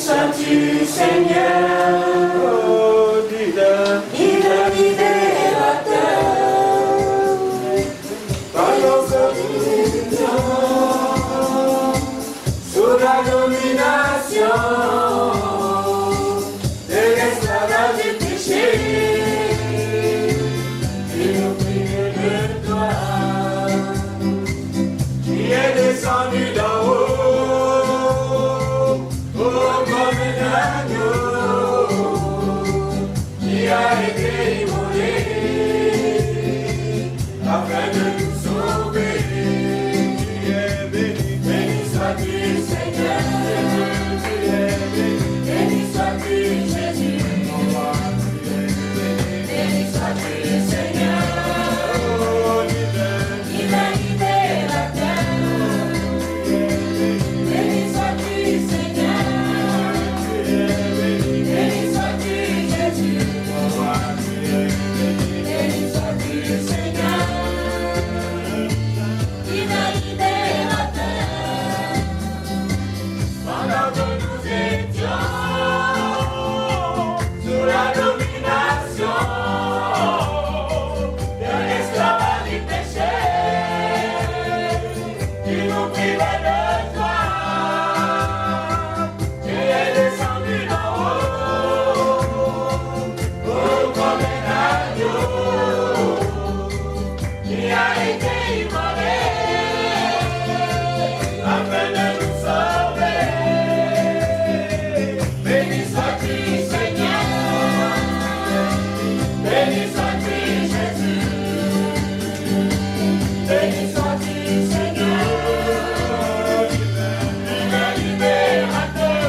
sois-tu, Seigneur, oh, divin libérateur, par notre union, sous la domination de l'esclavage du péché, tu nous prions de toi, qui est descendu d'en haut. A été immolé afin de nous sauver. Tu es béni, béni sois-tu Seigneur, béni sois-tu Jésus, béni sois-tu Seigneur, divin libérateur, béni sois-tu Seigneur, béni sois-tu Jésus. Béni sois-tu Seigneur, divin libérateur, pendant que nous étions sous la domination de l'esclavage du péché, tu nous privais de toi, tu es descendu d'en haut, comme un agneau qui a été immolé afin de nous sauver. Béni sois-tu Seigneur, béni sois-tu Jésus, béni sois-tu Seigneur, divin libérateur,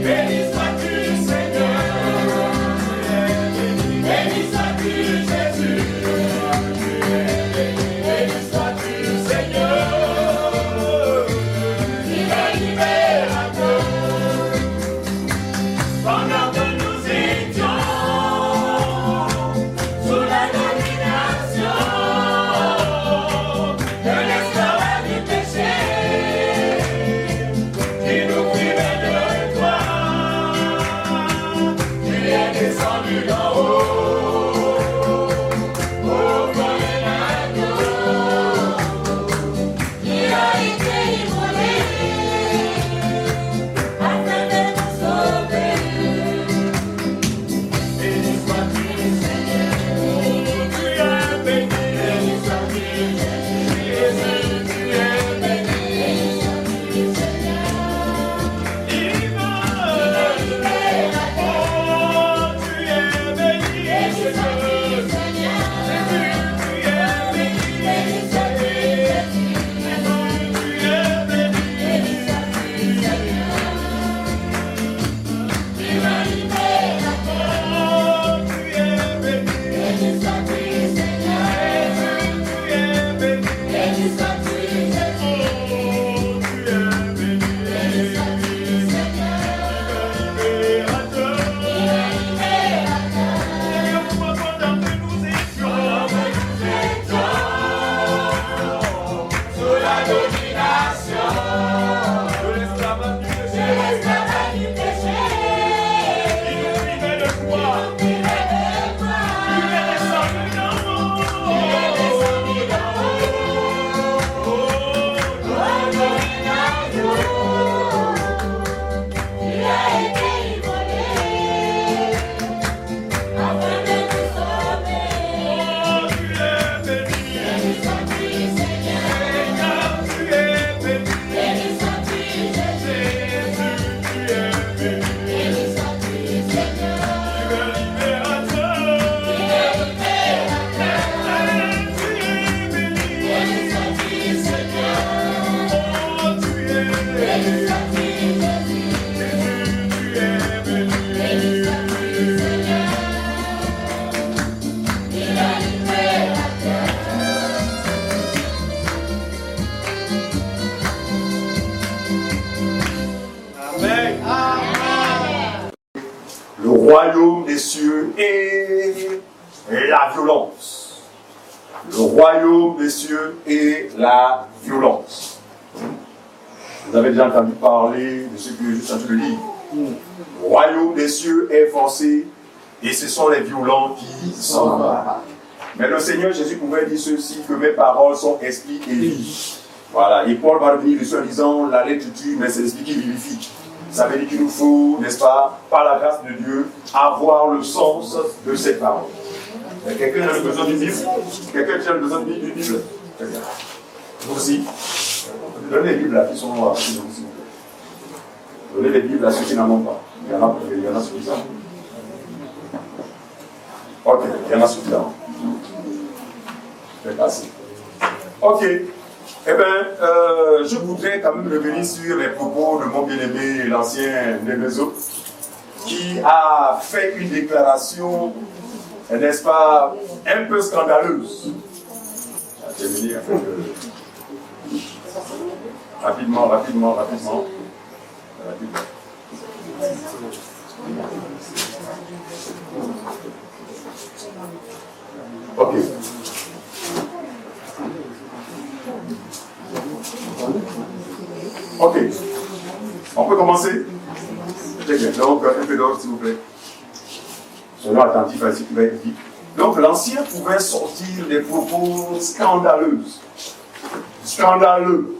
béni sois-tu Seigneur. Béni sois-tu Jésus, béni sois-tu Seigneur, divin libérateur, pendant que nous étions sous la domination de l'esclavage du péché, qui nous privait de toi, tu es descendu d'en haut. royaume des cieux et la violence. Le royaume des cieux et la violence. Vous avez déjà entendu parler de ce que je suis en train de lire. Le royaume des cieux est forcé et ce sont les violents qui s'en vont. Mais le Seigneur Jésus pouvait dire ceci, que mes paroles sont esprit et vie. Voilà, et Paul va revenir dessus en disant, la lettre tue, mais c'est l'esprit qui vivifie. Ça veut dire qu'il nous faut, n'est-ce pas, par la grâce de Dieu, avoir le sens de cette parole. Quelqu'un a besoin d'une Bible? Quelqu'un a besoin d'une Bible? Vous aussi? Donnez les Bibles à qui sont là, s'il vous plaît. Donnez les Bibles à ceux qui n'en ont pas. Il y en a suffisamment. Ok, il y en a suffisamment. C'est assez. Ok. Eh bien, je voudrais quand même revenir sur les propos de mon bien-aimé, l'ancien Nemezo, qui a fait une déclaration, n'est-ce pas, un peu scandaleuse. Je vais terminer avec rapidement. Ok. Ok. On peut commencer? Très bien. Donc, un peu d'ordre, s'il vous plaît. Soyons attentifs à ce qui va être dit. Donc, l'ancien pouvait sortir des propos scandaleux. Scandaleux.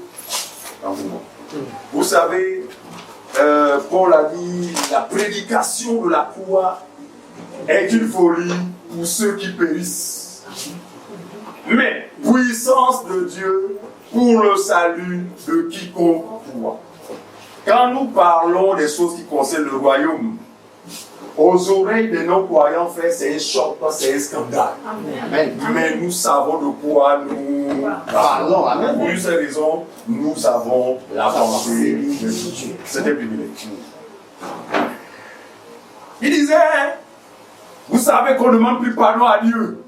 Vous savez, Paul a dit, la prédication de la croix est une folie pour ceux qui périssent. Mais, puissance de Dieu pour le salut de quiconque croit. Quand nous parlons des choses qui concernent le royaume, aux oreilles des non-croyants, frère, c'est un choc, c'est un scandale. Amen. Mais nous savons de quoi nous parlons. Pour une seule raison, nous avons la pensée de Dieu. C'est un privilège. Il disait, vous savez qu'on ne demande plus pardon à Dieu.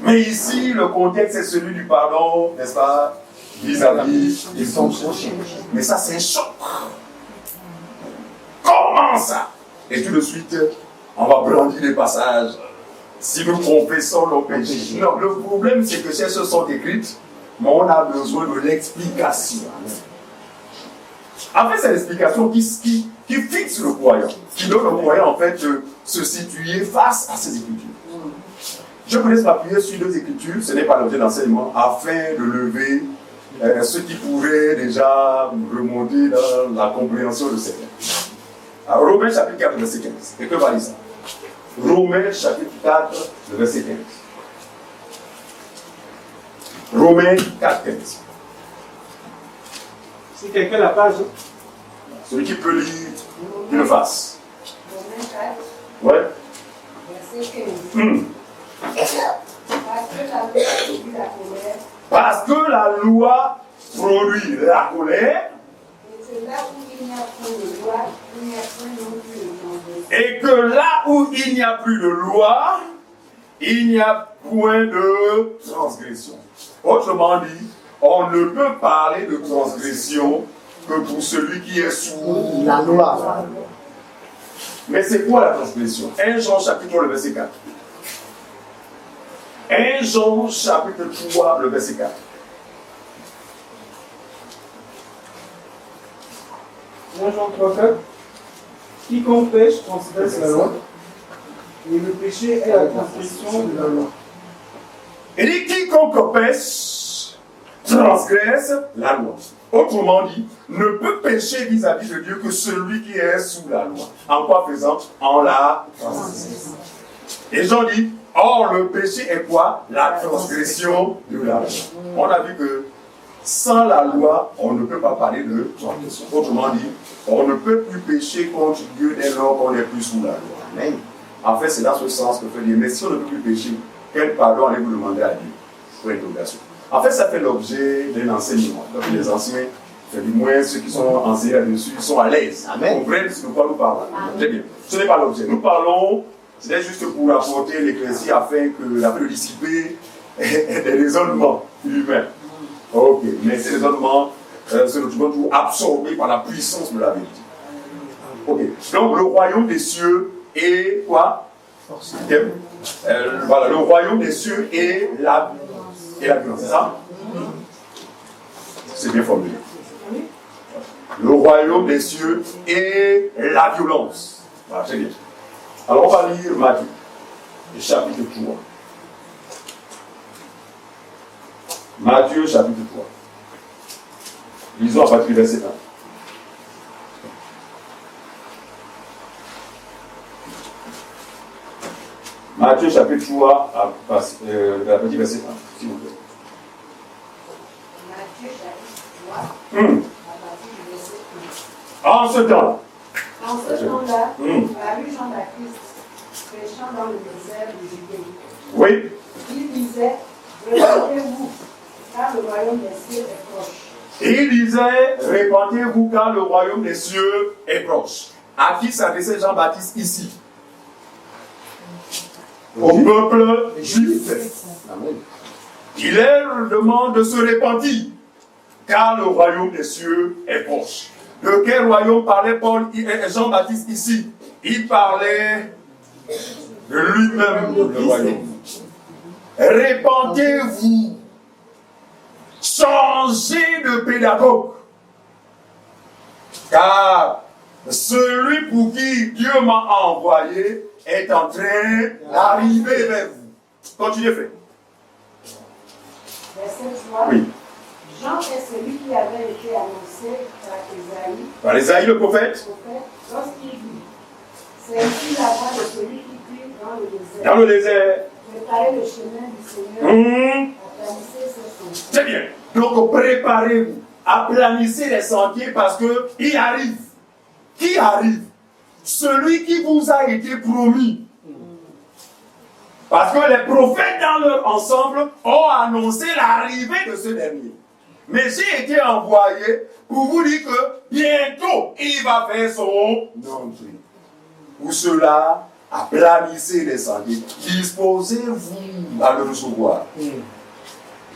Mais ici, le contexte est celui du pardon, n'est-ce pas, vis-à-vis de son prochain. Mais ça, c'est un choc. Comment ça? Et tout de suite, on va brandir les passages. Si nous confessons nos péchés. Non, le problème, c'est que ces choses sont écrites, mais on a besoin de l'explication. En fait, c'est l'explication qui fixe le croyant, qui donne au croyant, en fait, de se situer face à ces écritures. Je vous laisse m'appuyer sur deux écritures, ce n'est pas l'objet d'enseignement, afin de lever ce qui pourrait déjà remonter dans la compréhension de certains. Alors, Romains chapitre 4, verset 15. Et que va dire ça? Romains chapitre 4, verset 15. Romains 4, 15. Si quelqu'un n'a pas, Celui qui peut lire, qu'il le fasse. Romains 4, Ouais. verset 15. Parce que la loi produit la colère. Et que là où il n'y a plus de loi, il n'y a point de transgression. Autrement dit, on ne peut parler de transgression que pour celui qui est sous la loi. Mais c'est quoi la transgression? 1 Jean chapitre 3, le verset 4. 1 Jean chapitre 3, le verset 4. Jean 3, 4. Quiconque pêche transgresse la loi, et le péché est la transgression de la loi. Et dit quiconque pêche transgresse la loi. Autrement dit, ne peut pécher vis-à-vis de Dieu que celui qui est sous la loi. En quoi faisant? En la transgression. Et Jean dit, or le péché est quoi? La transgression de la loi. On a vu que sans la loi, on ne peut pas parler de transgression. Autrement dit, on ne peut plus pécher contre Dieu dès lors qu'on n'est plus sous la loi. Amen. En fait, c'est dans ce sens que fait dire, mais si on ne peut plus pécher, quel pardon allez-vous demander à Dieu? Pour l'interrogation. En fait, ça fait l'objet d'un enseignement. Donc les anciens, du moins ceux qui sont enseignés là-dessus, sont à l'aise. Ils comprennent ce de quoi nous parlons. Très bien. Ce n'est pas l'objet. Nous parlons, c'est juste pour apporter l'éclaircie afin de dissiper des raisonnements humains. Ok, mais ces raisonnements se retrouvent toujours absorbés par la puissance de la vérité. Ok, donc le royaume des cieux est quoi? Voilà, le royaume des cieux est la violence, c'est ça? C'est bien formulé. le royaume des cieux et la violence. Voilà, c'est bien. Alors on va lire Matthieu, le chapitre 3. Matthieu, chapitre 3. Lisons à partir du verset 1. Matthieu, chapitre 3, à partir du verset 1, s'il vous plaît. Matthieu, chapitre 3, à partir du verset 1. En ce temps-là. En ce temps-là, parut Jean-Baptiste, prêchant dans le désert de Judée. Oui. Il disait, répandez-vous, car le royaume des cieux est proche. Et il disait, répandez-vous car le royaume des cieux est proche. À qui s'adressait Jean-Baptiste ici? Au peuple juif. Il leur demande de se repentir, car le royaume des cieux est proche. De quel royaume parlait Jean-Baptiste ici? Il parlait de lui-même, le royaume. Répentez-vous, changez de pédagogue, car celui pour qui Dieu m'a envoyé est en train d'arriver vers vous. Continuez, frère. Verset 3. Oui. Jean est celui qui avait été annoncé par Ésaïe. Par Ésaïe le prophète. Lorsqu'il dit, c'est ici la voix de celui qui crie dans le désert. Dans le désert. Préparez le chemin du Seigneur. Aplanissez ses sentiers. C'est bien. Donc préparez-vous. Aplanissez les sentiers parce qu'il arrive. Qui arrive? Celui qui vous a été promis. Parce que les prophètes dans leur ensemble ont annoncé l'arrivée de ce dernier. Mais j'ai été envoyé pour vous dire que bientôt il va faire son entrée. Pour cela, aplanissez les sentiers. Disposez-vous à le recevoir.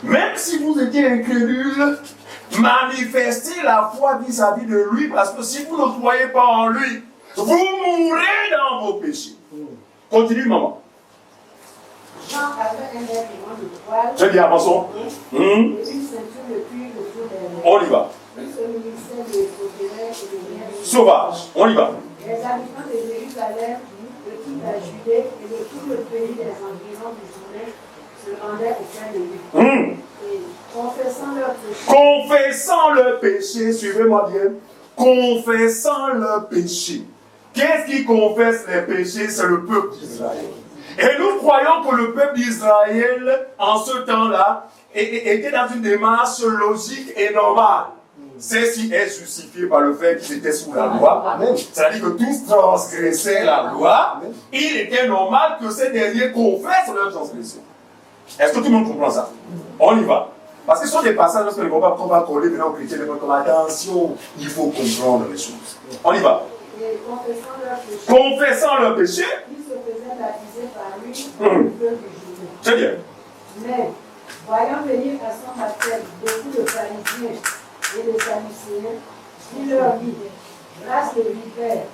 Même si vous étiez incrédule, manifestez la foi vis-à-vis de lui, parce que si vous ne croyez pas en lui, vous mourrez dans vos péchés. Continue, maman. Jean avait un vêtement de toile. Je dis, avançons. Et une ceinture de cuir autour des mains. On y va. Il se munissait de sauterelles et de miel. Sauvage. On y va. Les habitants de Jérusalem, de toute la Judée et de tout le pays des environs du Jourdain se rendaient auprès de lui. Et confessant leurs péchés. Confessant le péché, suivez-moi bien. Confessant le péché. Qu'est-ce qui confesse les péchés? C'est le peuple d'Israël. Et nous croyons que le peuple d'Israël, en ce temps-là, était dans une démarche logique et normale. Celle-ci est justifiée par le fait qu'ils étaient sous la loi. C'est-à-dire que tous transgressaient la loi. Il était normal que ces derniers confessent leur transgression. Est-ce que tout le monde comprend ça? On y va. Parce que ce sont des passages lorsque les combats qu'on va coller maintenant aux chrétiens, les comme attention, il faut comprendre les choses. On y va. Et confessant leurs péchés. Confessant leur péché. Ils se faisaient baptiser par lui dans le peuple du Jourdain. C'est bien. Mais, voyant venir à son baptême beaucoup de pharisiens et de sadducéens, il leur dit, grâce de vipère,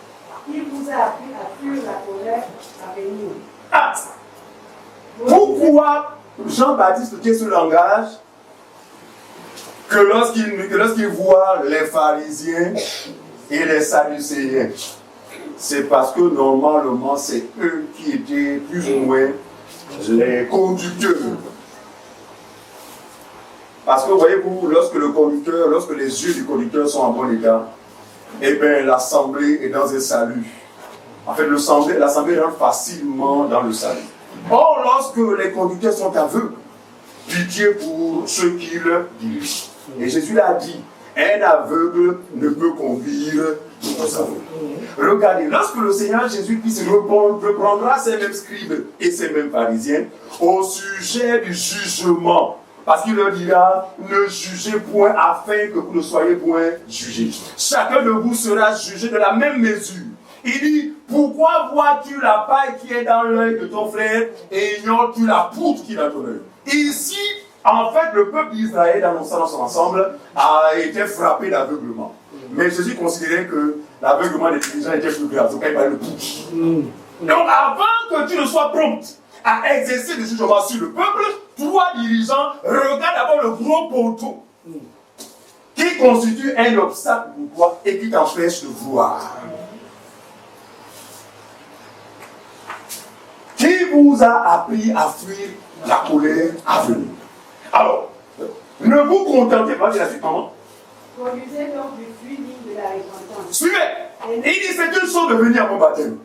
il vous a appris à fuir la colère à venir. Ah. Pourquoi Jean-Baptiste tient ce langage que lorsqu'il voit les pharisiens et les sadducéens? C'est parce que normalement c'est eux qui étaient plus ou moins les conducteurs. Parce que voyez-vous, lorsque les yeux du conducteur sont en bon état, eh bien l'assemblée est dans un salut. En fait, l'assemblée rentre facilement dans le salut. Or, lorsque les conducteurs sont aveugles, pitié pour ceux qui le dirigent. Et Jésus l'a dit, un aveugle ne peut conduire aux aveugles. Regardez, lorsque le Seigneur Jésus-Christ reprendra ces mêmes scribes et ces mêmes pharisiens au sujet du jugement, parce qu'il leur dira, ne jugez point afin que vous ne soyez point jugés. Chacun de vous sera jugé de la même mesure. Il dit, pourquoi vois-tu la paille qui est dans l'œil de ton frère et ignores-tu la poutre qui est dans ton œil? Ici, en fait, le peuple d'Israël, dans son ensemble, a été frappé d'aveuglement. Mais Jésus considérait que l'aveuglement des dirigeants était plus grave. Donc, il parlait de poutre. Donc, avant que tu ne sois prompt à exercer des jugements sur le peuple, toi, dirigeant, regarde d'abord le gros poteau qui qui constitue un obstacle pour toi et qui t'empêche de voir. Qui vous a appris à fuir la colère à venir? Alors, ne vous contentez pas de la suite, comment? Conduisez donc du fruit digne de la repentance. Suivez. Il dit c'est une chose de venir à mon baptême.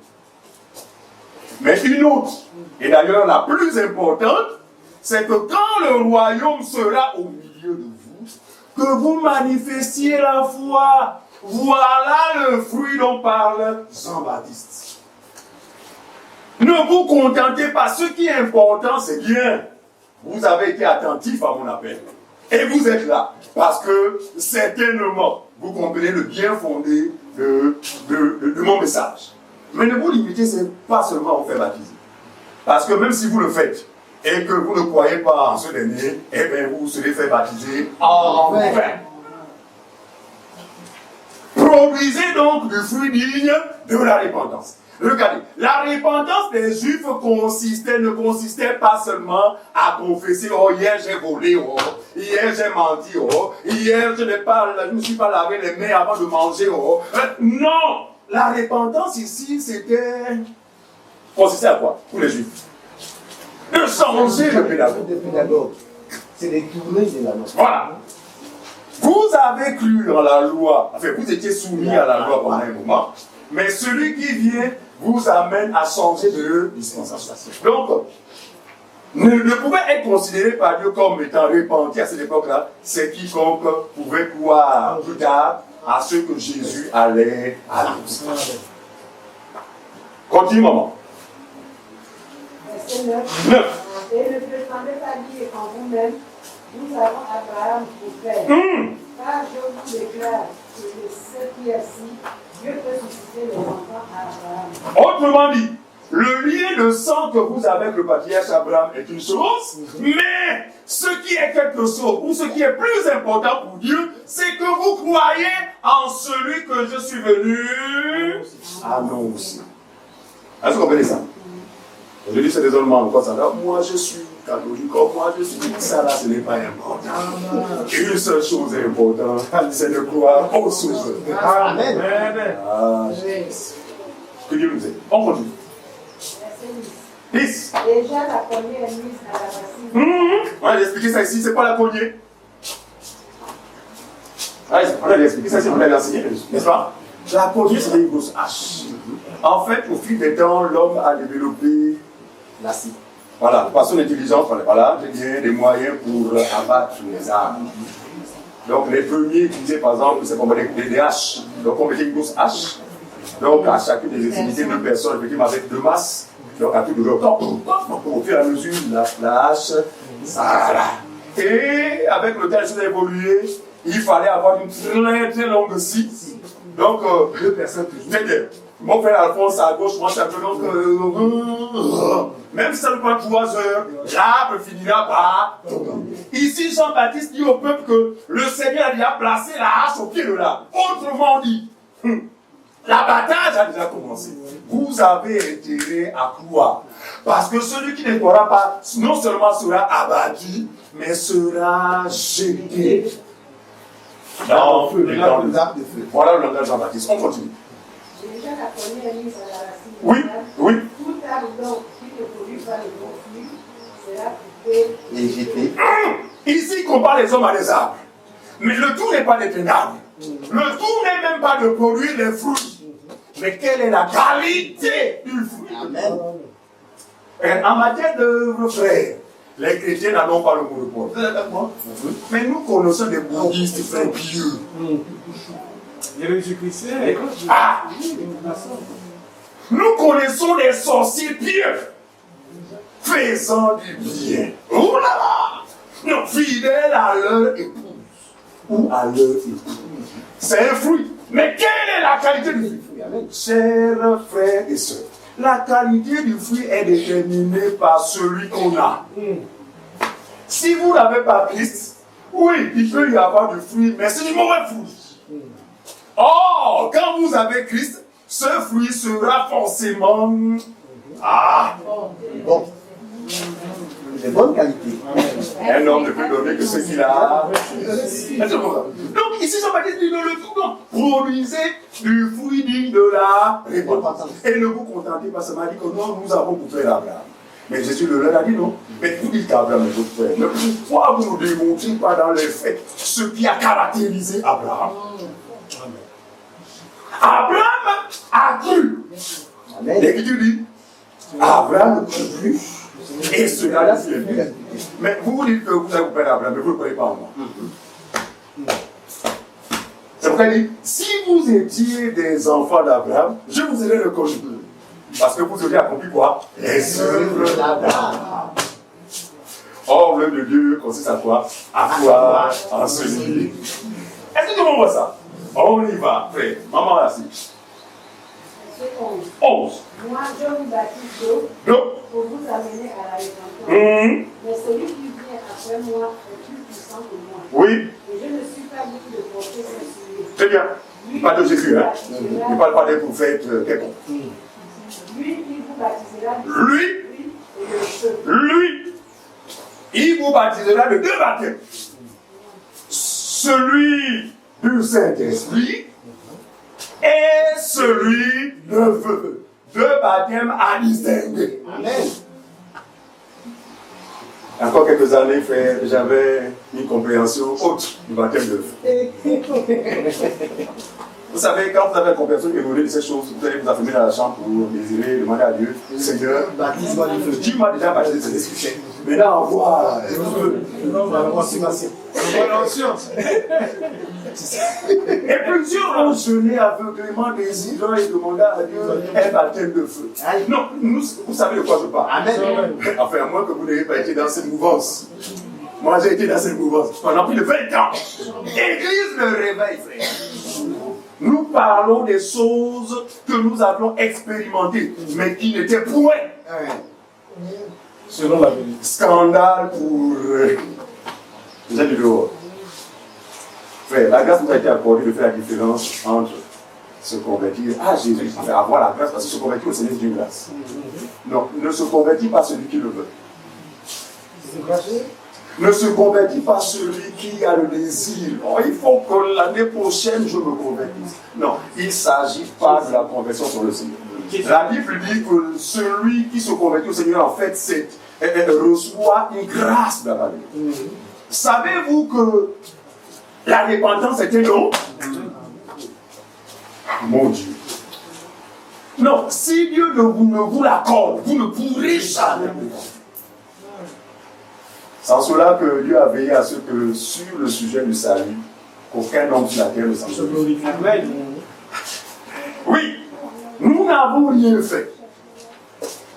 Mais une autre, et d'ailleurs la plus importante, c'est que quand le royaume sera au milieu de vous, que vous manifestiez la foi. Voilà le fruit dont parle Jean-Baptiste. Ne vous contentez pas. Ce qui est important, c'est bien. Vous avez été attentif à mon appel. Et vous êtes là. Parce que certainement, vous comprenez le bien fondé de mon message. Mais ne vous limitez pas seulement à vous faire baptiser. Parce que même si vous le faites, et que vous ne croyez pas en ce dernier, eh bien vous serez fait baptiser en vain. Produisez donc du fruit digne de la repentance. Regardez, la repentance des Juifs ne consistait pas seulement à confesser, oh hier j'ai volé, oh hier j'ai menti, oh hier je ne me suis pas lavé les mains avant de manger, oh. Non, la repentance ici consistait à quoi pour les Juifs? De changer le pédagogue. C'est les tournées de la loi. Voilà. Vous avez cru en la loi, enfin vous étiez soumis à la loi pendant un moment, mais celui qui vient vous amène à changer de dispensation. Donc, ne pouvait être considéré par Dieu comme étant repenti à cette époque-là, c'est quiconque pouvait croire plus tard à ce que Jésus allait annoncer. Continue, maman. Verset 9. 9. Et ne prétendez pas dire en vous-même, nous avons Abraham pour père. Car je vous déclare que de ce qui est ci, Dieu peut susciter les enfants à Abraham. Autrement dit, le lien de sang que vous avez avec le patriarche Abraham est une chose, mais ce qui est quelque chose, ou ce qui est plus important pour Dieu, c'est que vous croyez en celui que je suis venu annoncer. Est-ce que vous comprenez ça? Je dis c'est désolement encore ça. Alors, moi je suis catholique, moi je suis ça là, ce n'est pas important. Une seule chose est importante, c'est de croire au Sauveur. Amen. Ah, que Dieu nous aide. On continue. Verset 10. 10. Déjà la cognée est mise à la racine. On a expliqué ça ici, c'est pas la cognée. On a expliqué ça ici, on l'a enseigné, n'est-ce pas? La cognée, c'est une grosse hache. En fait, au fil des temps, l'homme a développé la scie. Voilà, par son intelligence, voilà, j'ai des moyens pour abattre les arbres. Donc, les premiers utilisaient, par exemple, c'est comme des haches. Donc, on mettait une grosse hache. Donc, à chacune des extrémités, 2 personnes, effectivement, avec 2 masses. Donc, à tout de leur temps, au fur et à mesure, la hache, voilà. Et avec le temps, les choses ont évolué. Il fallait avoir une très très longue scie. Donc, 2 personnes toujours. Mon frère Alphonse à gauche, moi je suis à droite. Donc, même si ça ne prend 3 heures, l'arbre finira par tomber. Ici, Jean-Baptiste dit au peuple que le Seigneur a déjà placé la hache au pied de l'arbre. Autrement dit, l'abattage a déjà commencé. Vous avez intérêt à croire. Parce que celui qui ne croira pas, non seulement sera abattu, mais sera jeté dans les arbres de feu. Voilà le langage de Jean-Baptiste. On continue. Déjà la cognée est mise à la racine. Oui, oui. Tout arbre donc qui ne produit pas de bon fruit sera coupé Et jeté. Ici, il compare les hommes à des arbres. Mais le tout n'est pas d'être un arbre. Le tout n'est même pas de produire des fruits. Mais quelle est la qualité du fruit? Amen. Et en matière d'œuvre, frère, les chrétiens n'ont pas le monopole. Vous êtes avec moi? Mais nous connaissons des bouddhistes, frères pieux. Les Jésus-Christ. Ah! Nous connaissons des sorciers pieux, faisant du bien. Oh là là! Non, fidèles à leur épouse ou à leur époux. C'est un fruit. Mais quelle est la qualité du fruit? Chers frères et sœurs, la qualité du fruit est déterminée par celui qu'on a. Si vous n'avez pas Christ, oui, il peut y avoir du fruit, mais c'est du mauvais fruit. Or, quand vous avez Christ, ce fruit sera forcément Bon. De bonne qualité. un homme ne peut donner que ce qu'il a. Donc ici, Jean-Baptiste dit le tout non. Produisez du fruit digne de la repentance. Et ne vous contentez pas seulement dit que non, nous avons pour faire Abraham. Mais Jésus le leur a dit non. Mais vous dites qu'Abraham est votre frère. Mais pourquoi vous ne démontrez pas dans les faits ce qui a caractérisé Abraham? Abraham a cru. L'Écriture dit Abraham ne crut plus. Et cela lui est venu. Mais vous dites que vous avez vous père Abraham, mais vous ne le croyez pas en moi. C'est pourquoi il dit si vous étiez des enfants d'Abraham, je vous aurais reconnu. Parce que vous auriez accompli quoi? Les œuvres d'Abraham. Or, l'œuvre de Dieu consiste à quoi? À croire en celui. Est-ce que tout le monde voit ça? On y va, frère. Maman, là, c'est. 11. Moi, je vous baptise d'eau Donc, pour vous amener à la repentance. Mais celui qui vient après moi est plus puissant que moi. oui, Et je ne suis pas digne de porter ses souliers. très bien. Il parle de Jésus, hein? Il ne parle pas des prophètes quelconques. Lui, il vous baptisera du Lui, Esprit et de feu. lui, il vous baptisera de deux baptêmes. Celui du Saint-Esprit et celui de feu. Deux baptêmes à distinguer. Amen. Encore quelques années, frère, j'avais une compréhension autre du baptême de feu. Vous savez, quand vous avez une compréhension erronée de ces choses, vous allez vous affirmer dans la chambre pour désirer, demander à Dieu, Seigneur, Baptise-moi du feu. Dieu m'a déjà baptisé de Saint-Esprit. Maintenant, envoie le feu. Et plusieurs ont jeûné aveuglément, désirant et demandant à Dieu un baptême de feu. Non, vous savez de quoi je parle. Amen. Enfin, à moins que vous n'ayez pas été dans cette mouvance. Moi, j'ai été dans cette mouvance pendant plus de 20 ans. Église le réveil, frère. Nous parlons des choses que nous avons expérimentées, mais qui n'étaient point. Selon la vérité. Scandale pour les gens du dehors. Frère, la grâce nous a été accordée de faire la différence entre se convertir à Jésus, avoir la grâce, parce que se convertir au Seigneur c'est une grâce. Non, ne se convertit pas celui qui le veut. Ne se convertit pas celui qui a le désir. Oh, il faut que l'année prochaine je me convertisse. Non, il ne s'agit pas de la conversion sur le Seigneur. La Bible dit que celui qui se convertit au Seigneur, en fait, reçoit une grâce de la vie. Savez-vous que la repentance était non? Mon Dieu. Non, si Dieu ne vous l'accorde, vous ne pourrez jamais. C'est en cela que Dieu a veillé à ce que sur le sujet du salut, qu'aucun homme sur la terre ne s'en soucie. Oui, nous n'avons rien fait.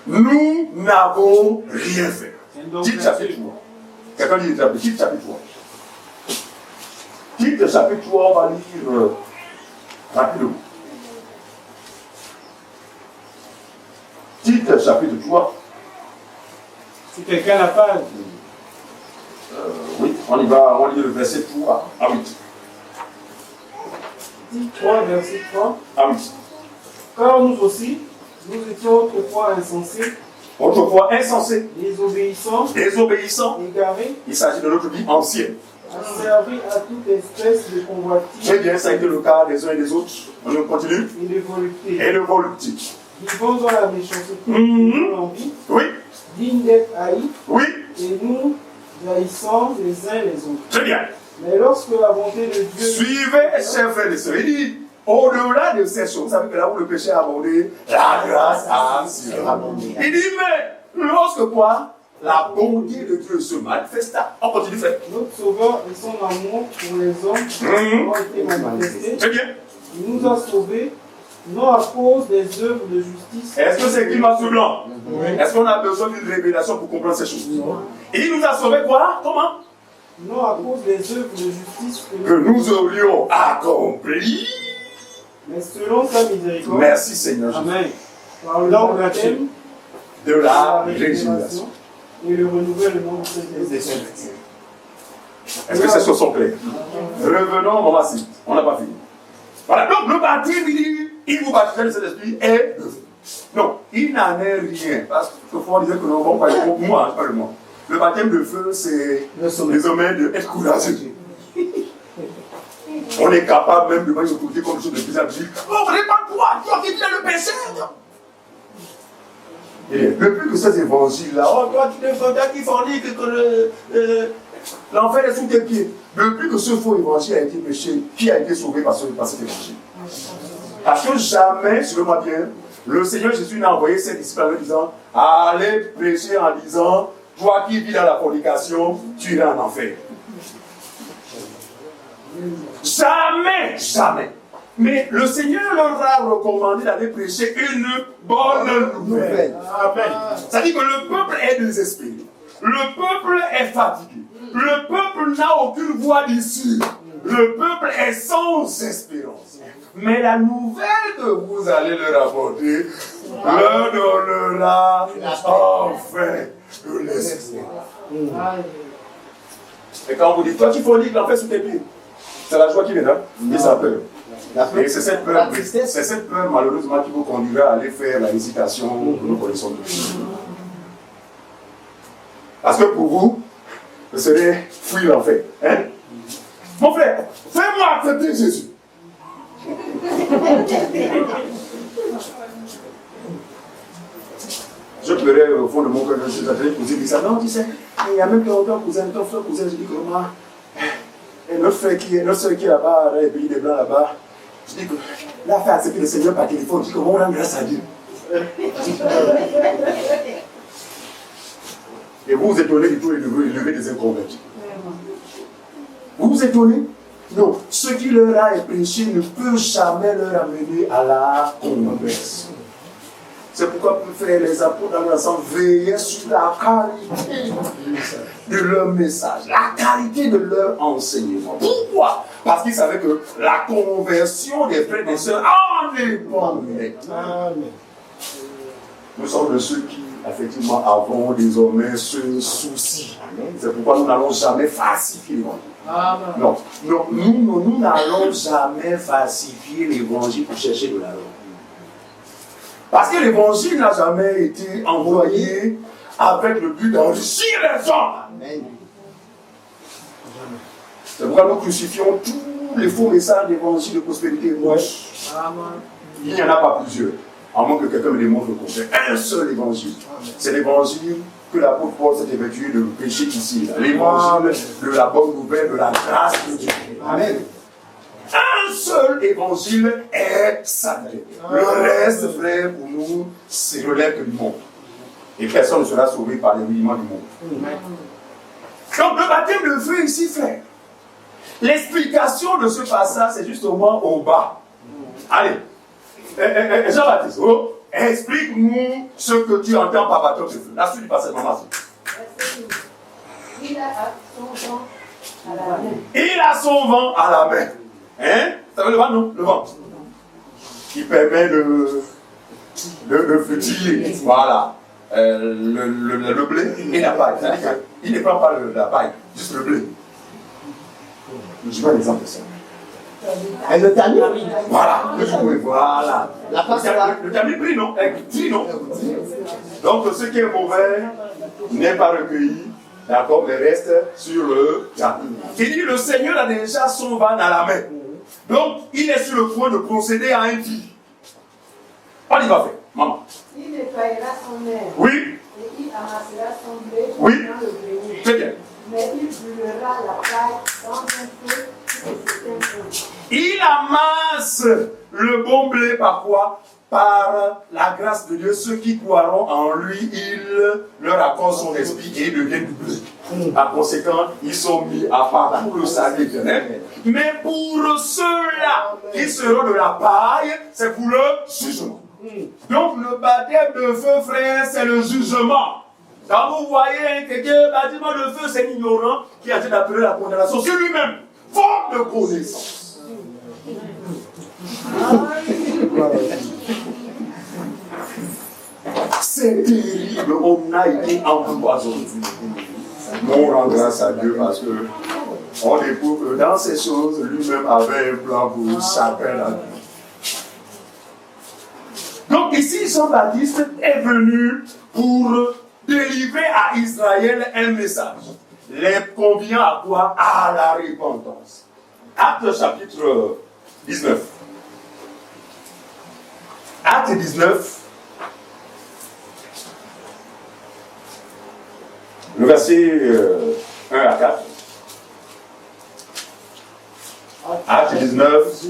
Nous n'avons rien fait. Titre chapitre 3. Quelqu'un dit titre chapitre 3. Titre chapitre 3, on va lire rapidement. Titre chapitre 3. Si quelqu'un n'a pas. Oui, on y va, on lit le verset 3 à 8. 3, verset 3. Ah oui. Car nous aussi, nous étions autrefois insensés, Autrefois insensés, désobéissants, égarés, il s'agit de notre vie ancienne. asservis à toute espèce de convoitise Très bien, ça a été le cas des uns et des autres. On continue. et de volupté, Et le volupté. vivant dans la méchanceté Mhm. de l'envie, Oui, dignes d'être haïs, oui, et nous haïssant les uns les autres. très bien. Mais lorsque la bonté de Dieu Suivez, chers frères et sœurs. Il dit, au-delà de ces choses, vous savez que là où le péché a abondé, la grâce a surabondé. Il dit, mais lorsque quoi? La bonté de Dieu se manifesta. On continue, frère. notre Sauveur et son amour pour les hommes ont été manifestés, Très bien. il nous a sauvés, non à cause des œuvres de justice. Est-ce que c'est climat troublant? Est-ce qu'on a besoin d'une révélation pour comprendre ces choses? Et il nous a sauvés quoi? Comment? Non à cause des œuvres de justice Que nous aurions accompli. mais selon sa miséricorde. Merci Seigneur Jésus. Amen. Par le baptême De la régénération. régénération et le renouvellement de cette esprit. Est-ce que ces choses sont claires? Revenons, on va suivre. On n'a pas fini. Voilà, donc le baptême, il dit, il vous baptise de cet esprit et de feu. Non, il n'en est rien. Parce que quelquefois on disait que non, bon, pas moi, pas le moi. Le baptême de feu, c'est désormais d'être courageux. On est capable même de voir une autorité comme chose de plus abusif. Oh, répands-toi, toi qui vis dans le péché. Et depuis que ces évangiles-là, oh, toi qui forniques, que l'enfer est sous tes pieds. Depuis que ce faux évangile a été péché, qui a été sauvé par cet évangile? Parce que jamais, suivez-moi bien, le Seigneur Jésus n'a envoyé ses disciples en disant, allez prêcher en disant, toi qui vis dans la fornication, tu iras en enfer. Jamais, jamais. Mais le Seigneur leur a recommandé d'aller prêcher une bonne nouvelle. Amen. C'est-à-dire que le peuple est désespéré. Le peuple est fatigué. Le peuple n'a aucune voie d'issue. Le peuple est sans espérance. Mais la nouvelle que vous allez leur apporter leur donnera enfin de l'espoir. Et quand vous dites, toi qui forniques, l'enfer sous tes pieds, c'est la joie qui vient, et ça peur. Et c'est cette peur, malheureusement, qui vous conduira à aller faire la hésitation que nous connaissons tous. Parce que pour vous, ce serait fuir l'enfer. Hein? Mon frère, fais-moi accepter Jésus. Je pleurais au fond de mon cœur, je t'avais cousin dit ça. Non, tu sais, il y a même ton cousin, ton frère cousin, je dis comment. Et notre soeur qui est là-bas, dans les pays des Blancs là-bas, je dis que là, fait accepter le Seigneur par téléphone, je dis comment on rend grâce à Dieu. Et vous vous étonnez du tout élevé des inconvertis. Vous vous étonnez? Non, ce qui leur a prêché ne peut jamais leur amener à la conversion. C'est pourquoi frère, les apôtres dans l'ensemble veillaient sur la qualité de leur message, la qualité de leur enseignement. Pourquoi? Parce qu'ils savaient que la conversion des frères et des sœurs en dépendait. Nous sommes de ceux qui, effectivement, avons désormais ce souci. C'est pourquoi nous n'allons jamais falsifier l'évangile. Non, nous n'allons jamais falsifier l'évangile pour chercher de l'argent. Parce que l'évangile n'a jamais été envoyé avec le but d'enrichir les gens. Amen. C'est pourquoi nous crucifions tous les faux messages d'évangile de prospérité et de moche. Il n'y en a pas plusieurs. À moins que quelqu'un me démontre le contraire. Un seul évangile. C'est l'évangile que l'apôtre Paul s'est évertué de prêcher ici. L'évangile de la bonne nouvelle, de la grâce de Dieu. Amen. Un seul évangile est sacré. Le reste, frère, pour nous, c'est le lait du monde. Et personne ne sera sauvé par les rudiments du monde. Donc le baptême de feu ici, frère. L'explication de ce passage, c'est justement au bas. Allez, Jean-Baptiste, explique-nous ce que tu entends par baptême de feu. La suite du passage, maman. Il a son vent à la main. Il a son vent à la main. Hein? Ça veut le vent, non? Le vent. Qui permet de fructifier. Voilà. Le blé et la paille. C'est-à-dire qu'il ne prend pas la paille, juste le blé. Je ne sais pas l'exemple de ça. Et le tamis? Voilà. Voilà. La passe là. Le tamis pris, non? Dit, non? Donc, ce qui est mauvais n'est pas recueilli, d'accord, mais reste sur le tamis. Il dit, le Seigneur a déjà son van à la main. Donc, il est sur le point de procéder à un tir. On y va faire, maman. Il nettoyera son air. Oui. Et il amassera son blé Oui. dans le grenier. Très bien. Mais il brûlera la paille dans un feu qui ne s'éteint point. Il amasse le bon blé par quoi? Par la grâce de Dieu. Ceux qui croiront en lui, il leur accorde son esprit et ils deviennent du blé. Par conséquent, ils sont mis à part pour le salut éternel. Mais pour ceux-là qui seront de la paille, c'est pour le jugement. Donc le baptême de feu, frère, c'est le jugement. Quand vous voyez quelqu'un, baptême de feu, c'est l'ignorant qui a été appelé la condamnation sur lui-même. Faute de connaissance. C'est terrible, on a été empoisonné. On rend grâce à Dieu parce que on découvre que dans ces choses, lui-même avait un plan pour chacun d'entre nous. Donc ici, Jean-Baptiste est venu pour délivrer à Israël un message. Les convient à quoi? À la repentance. Acte chapitre 19. Acte 19. Le verset 1 à 4. Acte 19.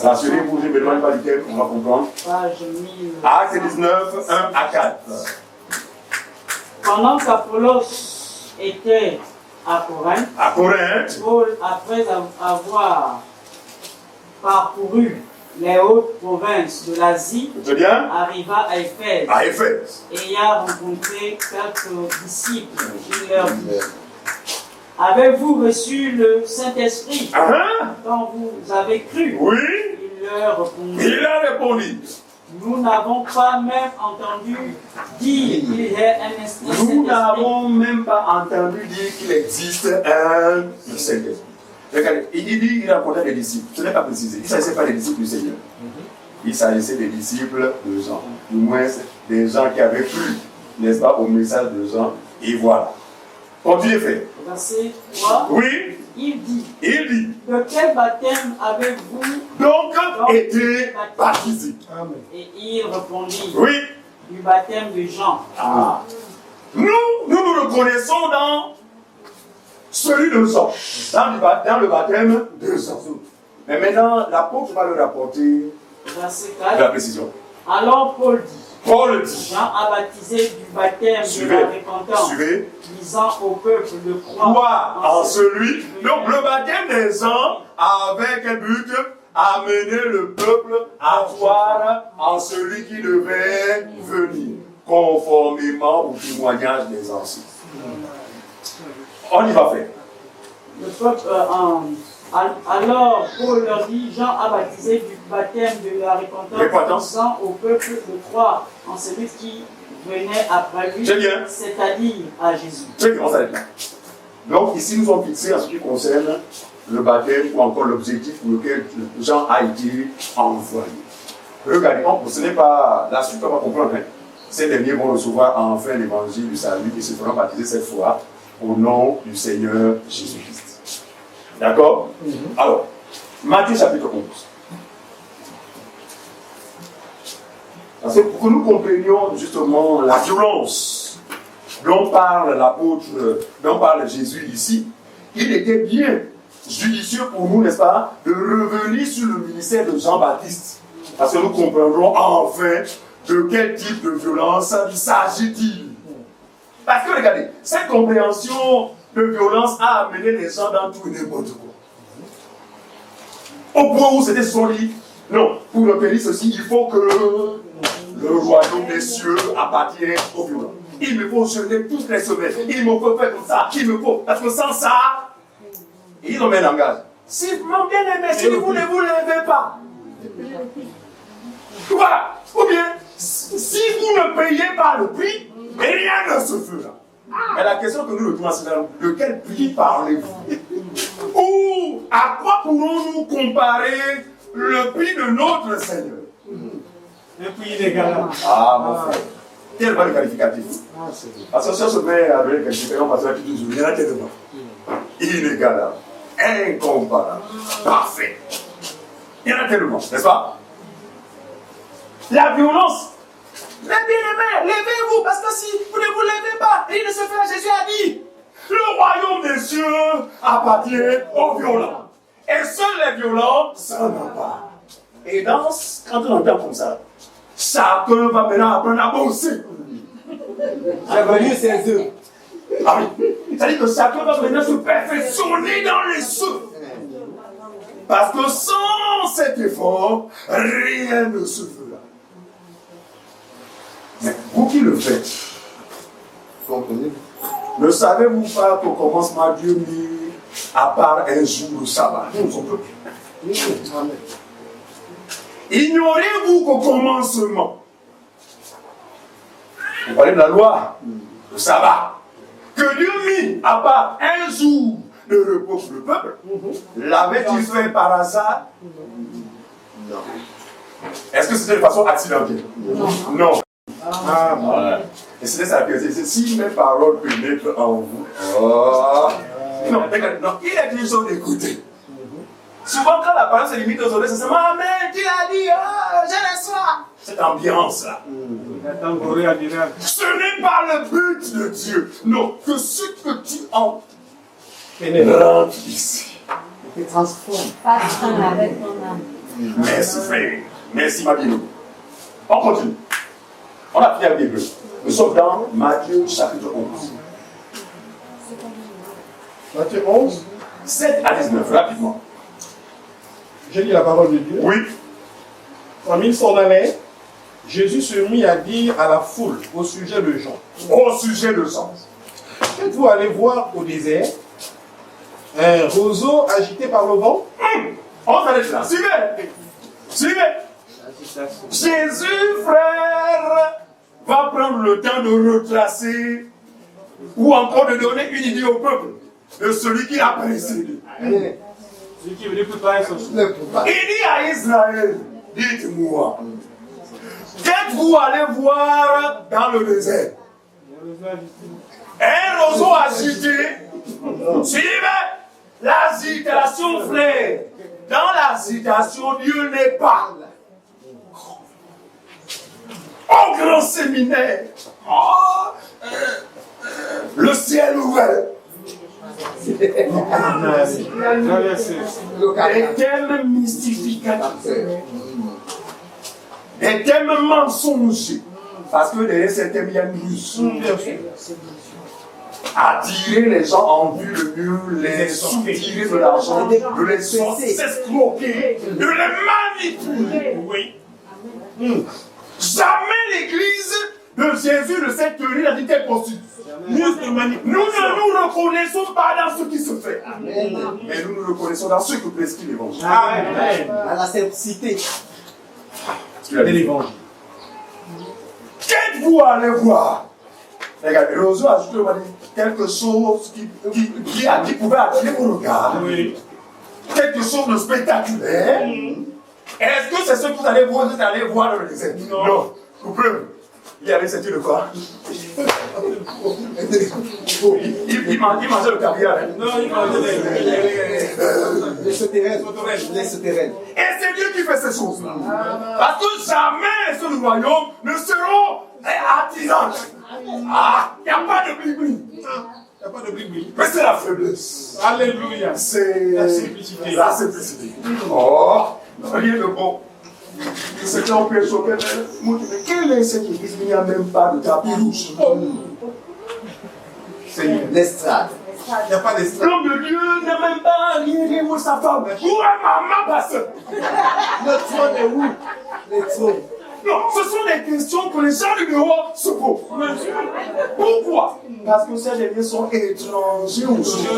Rassurez-vous, je ne m'éloigne pas du thème, on va comprendre. Acte 19, 1 à 4. Pendant qu'Apollos était à Corinthe, Paul, après avoir parcouru les hautes provinces de l'Asie, arriva à Éphèse. Et y a rencontré quelques disciples. Il leur dit: avez-vous reçu le Saint-Esprit quand vous avez cru? Oui. Il leur répondit: nous n'avons pas même entendu dire qu'il y ait un esprit. Nous n'avons même pas entendu dire qu'il existe un Saint-Esprit. Regardez, il rencontrait des disciples. Ce n'est pas précisé. Il ne s'agissait pas des disciples du Seigneur. Il s'agissait des disciples de Jean. Du moins, des gens qui avaient cru, n'est-ce pas, au message de Jean. Et voilà. Continuez, frère. Verset 3. Oui. Il dit: de quel baptême avez-vous donc été baptisé? Et il répondit: oui. Du baptême de Jean. Nous reconnaissons dans celui de Jean, dans le baptême de Jean. Mais maintenant, l'apôtre va le rapporter Verset de la précision. Alors Paul dit: Jean a baptisé du baptême de la repentance, disant au peuple de croire en celui. Donc le baptême des gens avait quel but? Amener le peuple à croire en celui qui devait venir, conformément au témoignage des anciens. On y va faire. Le peuple, alors Paul leur dit: Jean a baptisé du baptême de la repentance, disant au peuple de croire en celui qui venait après lui, c'est-à-dire à Jésus. Très bien, on s'arrête là. Donc ici nous sommes fixés en ce qui concerne le baptême ou encore l'objectif pour lequel Jean a été envoyé. Regardez, ce n'est pas la suite qu'on va comprendre. Ces derniers vont recevoir enfin l'évangile du salut et se feront baptiser cette fois au nom du Seigneur Jésus-Christ. D'accord? Alors, Matthieu chapitre 11. Parce que pour que nous comprenions justement la violence dont parle l'apôtre, dont parle Jésus ici, il était bien judicieux pour nous, n'est-ce pas, de revenir sur le ministère de Jean-Baptiste. Parce que nous comprendrons enfin de quel type de violence s'agit-il. Parce que regardez, cette compréhension de violence a amené les gens dans tout et n'importe quoi. Au point où c'était son lit. Non, pour obtenir ceci, il faut que le royaume des cieux appartienne aux violents. Il me faut jeûner toutes les semaines. Il me faut faire comme ça. Il me faut. Parce que sans ça, ils ont mis un langage. Si mon bien-aimé, si vous ne vous levez pas. Voilà. Ou bien, si vous ne payez pas le prix, rien ne se fera. Mais la question que nous nous posons, c'est de quel prix parlez-vous? Ou à quoi pourrons-nous comparer le prix de notre Seigneur? Le prix inégal. Ah, mon frère. Quel va le qualificatif? Parce que si on se met à donner le qualificatif, on passe à tout toujours. Il y en a tellement. Inégalable, incomparable, parfait. Il y en a tellement, n'est-ce pas? La violence. Les bien-aimés, levez-vous, parce que si vous ne vous levez pas, il ne se fait. Jésus a dit, le royaume des cieux appartient aux violents. Et seuls les violents s'en emparent. Et quand on entend comme ça, chacun va maintenant apprendre à bosser. J'ai valu ses œufs. Ah oui. C'est-à-dire que chacun va maintenant se perfectionner dans les œufs. Parce que sans cet effort, rien ne se fera. Mais vous qui le faites, ne savez-vous pas qu'au commencement, Dieu mit à part un jour le sabbat? Nous sommes plus. Ignorez-vous qu'au commencement, vous parlez de la loi, le sabbat, que Dieu mit à part un jour de repos pour le peuple, l'avait-il fait par hasard? Non. Est-ce que c'était de façon accidentelle? Non. Ah, voilà. Et c'était ça que c'est si mes paroles pénètrent en vous. Oh. Non, il est une chose d'écouter. Souvent, quand la parole se limite aux oreilles, c'est seulement Amen, Dieu a dit, oh, je reçois. Cette ambiance-là. Ce n'est pas le but de Dieu. Non, que ce que tu en rentres ici. Te transforme. Passe un avec ton âme. Merci, frère. Merci, ma Bible. On continue. On a pris la Bible. Nous sommes dans Matthieu chapitre 11. Matthieu 11, 7 à 19, rapidement. je lis la parole de Dieu. Oui. Quand il s'en allait, Jésus se mit à dire à la foule au sujet de Jean. Au sujet de Jean. Qu'êtes-vous allé voir au désert? Un roseau agité par le vent? On s'arrête là. Suivez. Suivez. Jésus, frère, va prendre le temps de retracer ou encore de donner une idée au peuple de celui qui l'a précédé. Celui qui est venu préparer son chemin. Il dit à Israël, dites-moi, qu'êtes-vous allé voir dans le désert? Un roseau agité. Suivez l'agitation, frère. Dans l'agitation, Dieu n'est pas. Au grand séminaire, le ciel ouvert. Des thèmes mystificateurs. Des thèmes mensongers. Parce que derrière ces thèmes, il y a une ruse. Attirer les gens en vue de mieux les soutirer de l'argent, de les s'escroquer, de les manipuler. Oui. Jamais l'église de Jésus ne s'est tenue à telle posture. Nous ne nous reconnaissons pas dans ce qui se fait. Mais nous nous reconnaissons dans ce que prescrit l'évangile. À la simplicité de l'évangile. Qu'êtes-vous allé voir? Regardez, Roseau a ajouté quelque chose qui pouvait attirer vos regards. Oui. Quelque chose de spectaculaire. Est-ce que c'est ce que vous allez voir dans le désert? Non. Vous pouvez. Il y avait cette de quoi? Il mangeait le caviar. Non, il mangeait les souterraines. Et c'est Dieu qui fait ces choses-là. Parce que jamais les choses du royaume ne seront attirantes. Ah, il n'y a pas de blibli. Mais c'est la faiblesse. Alléluia. C'est la simplicité. La simplicité. Oh, rien de bon. C'est qu'on peut choquer, mais quelle est cette église? Il n'y a même pas de tapis rouge. C'est l'estrade. Il n'y a pas d'estrade. L'homme de Dieu n'a même pas rien dit pour sa femme. Où est maman passe? Le trône est où? Les trônes. Non, ce sont des questions que les gens du dehors se posent. Pourquoi? Parce que ces derniers sont étrangers aux choses.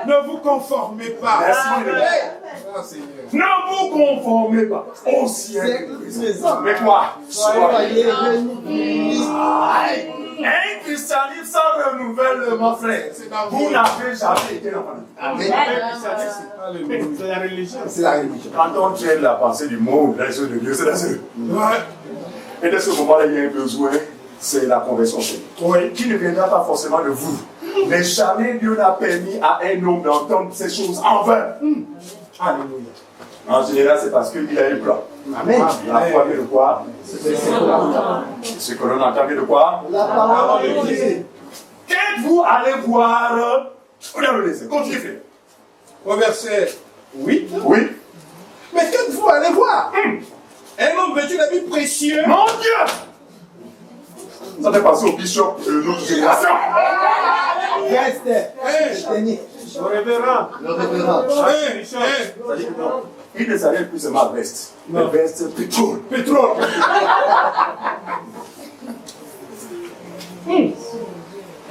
Ne vous conformez pas. Merci. Ne vous conformez pas au siècle présent. Mais quoi? Soyez un christianisme sans renouvellement, frère. Vous n'avez jamais été dans la vie. C'est la religion. C'est la religion. Quand on traite la pensée du monde, la chose de Dieu, c'est la seule. Et dans ce moment-là, il y a un besoin, c'est la conversion. Oui. Qui ne viendra pas forcément de vous. Mais jamais Dieu n'a permis à un homme d'entendre ces choses en vain. Alléluia. En général, c'est parce qu'il a un plan. Amen. La foi vient de quoi? Ce que l'on entend vient de quoi? La parole de Dieu. Qu'êtes-vous allé voir dans le désert? Continuez. Au verset 8. Oui. Mais qu'êtes-vous allé voir? Un homme vêtu d'habits précieux. Mon Dieu! Ça fait passer au bishop de notre génération. Reste. Le révérend. Le révérend. Il ne s'arrête plus seulement à veste. Mais veste pétrole. Pétrole.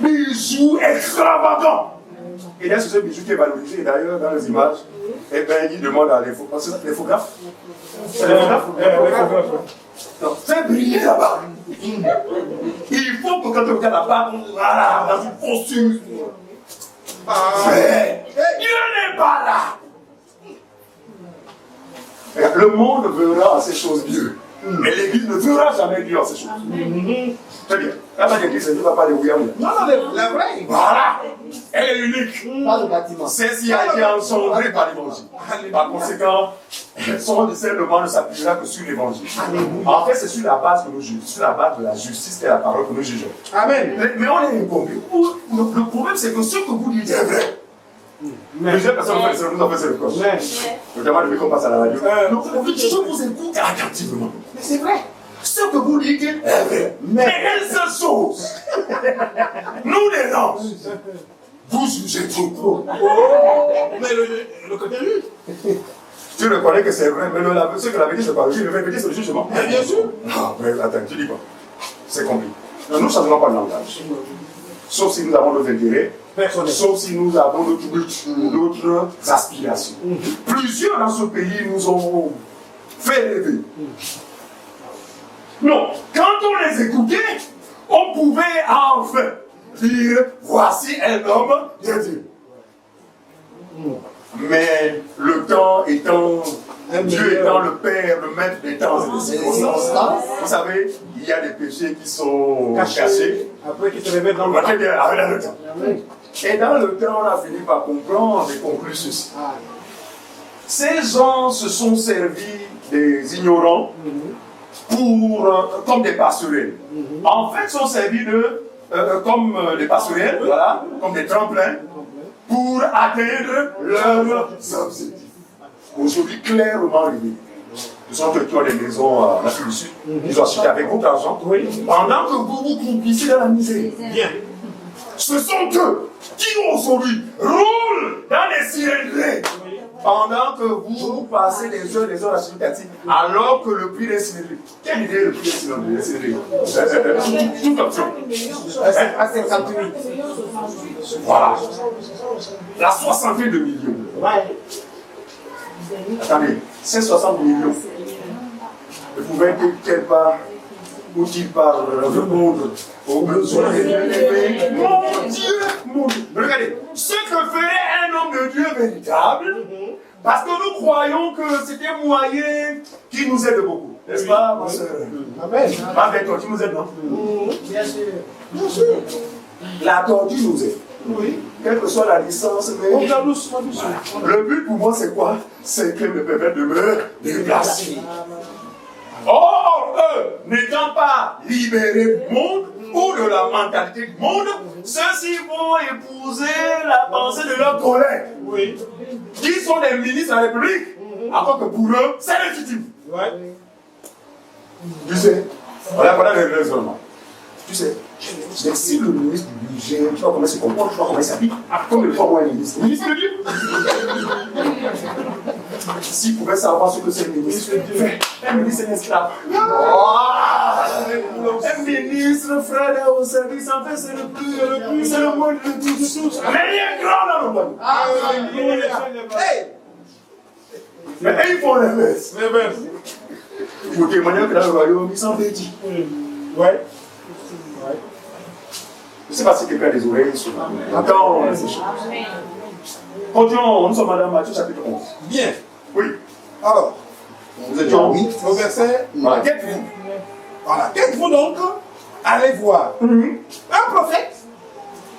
Bijoux extravagants. Et là, c'est ce bijou qui est valorisé. Et d'ailleurs, dans les images, eh bien, il demande à les photographes. C'est les photographes? Donc, c'est briller là-bas. Il faut que quand on regarde là-bas, voilà, dans une posture. Mais Dieu n'est pas là. Le monde verra ces choses Dieu. Mais l'Église ne fera jamais dire ces choses. Très bien. Quand l'Église ne va pas de William. Non, la vraie. Voilà. Elle est unique. Pas le bâtiment. Celle-ci a été engendrée par l'Évangile. Par conséquent, son discernement ne s'appuiera que sur l'Évangile. En fait, c'est sur la base que nous jugeons, sur la base de la justice et la parole que nous jugeons. Amen. Mais on est incompris. Le problème, c'est que ce que vous dites est vrai. Plusieurs personnes nous ont fait ce reproche. Notamment depuis qu'on passe à la radio. Je vous écoute attentivement. Mais c'est vrai. Ce que vous dites est vrai. Mais une seule chose nous dérange. Vous jugez trop. Mais le côté lui. Tu reconnais que c'est vrai, mais ce que la vérité, c'est pas le juge. Le vérité, c'est le jugement. Mais bien sûr. Ah, mais attends, tu dis quoi? C'est compliqué. Nous ne changerons pas de langage. Sauf si nous avons nos intérêts. Sauf si nous avons notre but, notre aspiration. Plusieurs dans ce pays nous ont fait rêver. Non, quand on les écoutait, on pouvait enfin dire voici un homme de Dieu. Mais le temps étant, Dieu étant le Père, le Maître des temps et des circonstances, vous savez, il y a des péchés qui sont cachés. Après qu'ils se révèlent dans le temps. Très bien, dans le temps. Et dans le temps, on a fini par comprendre et conclure ceci. Ces gens se sont servis des ignorants comme des passerelles. En fait, sont servis comme des passerelles, voilà, comme des tremplins, pour atteindre leurs objectifs. Aujourd'hui, clairement révélé. Ce sont ceux qui ont des maisons en Afrique du Sud, ils ont acheté avec votre argent, pendant que vous vous croupissez dans la misère. Bien. Ce sont eux qui aujourd'hui roulent dans les cylindrées pendant que vous passez des heures à Chiricati, alors que le prix des cylindrées. Quelle idée le prix des cylindrées? Toute option. À 58. Voilà. La 62 millions. Attendez, ces 60 millions ne pouvaient être quelque part où-il par répondre aux besoins élevés. Mon Dieu, mon Dieu. Mais regardez, ce que ferait un homme de Dieu véritable, parce que nous croyons que c'était moyen qui nous aide beaucoup. N'est-ce pas, ma soeur? Amen. Avec toi, tu nous aides, non? Bien sûr. Bien sûr. La tortue nous aide. Oui. Quelle que soit la licence, mais. On va doucement. Le but pour moi, c'est quoi? C'est qu'elle me permette de me déplacer. Or, eux, n'étant pas libérés du monde ou de la mentalité du monde, ceux-ci vont épouser la pensée de leur collègue. Oui. Qui sont des ministres de la République, alors que pour eux, c'est légitime. Ouais. Tu sais, voilà le raisonnement. Tu sais, si le ministre du budget, tu vois comment il se comporte, tu vois comment il s'habille, comme le forme un ministre. Ministre de Dieu. S'il pouvait savoir ce que c'est le ministre de Dieu, un ministre c'est un esclave. Un ministre, frère, est au service, en fait, c'est le plus, c'est le moins de tous. Mais il est grand dans le monde. Mais ils font l'inverse. Il faut témoigner que dans le royaume, ils sont petits. Ouais. Je ne sais pas si quelqu'un a des oreilles sur moi. Attends, on ces choses. Continuons, nous sommes à Madame Matthieu, chapitre 11. Bien. Oui. Alors, Nous étions où? au verset. Voilà, qu'êtes-vous? Voilà. Qu'êtes-vous donc? Allez voir. Un prophète?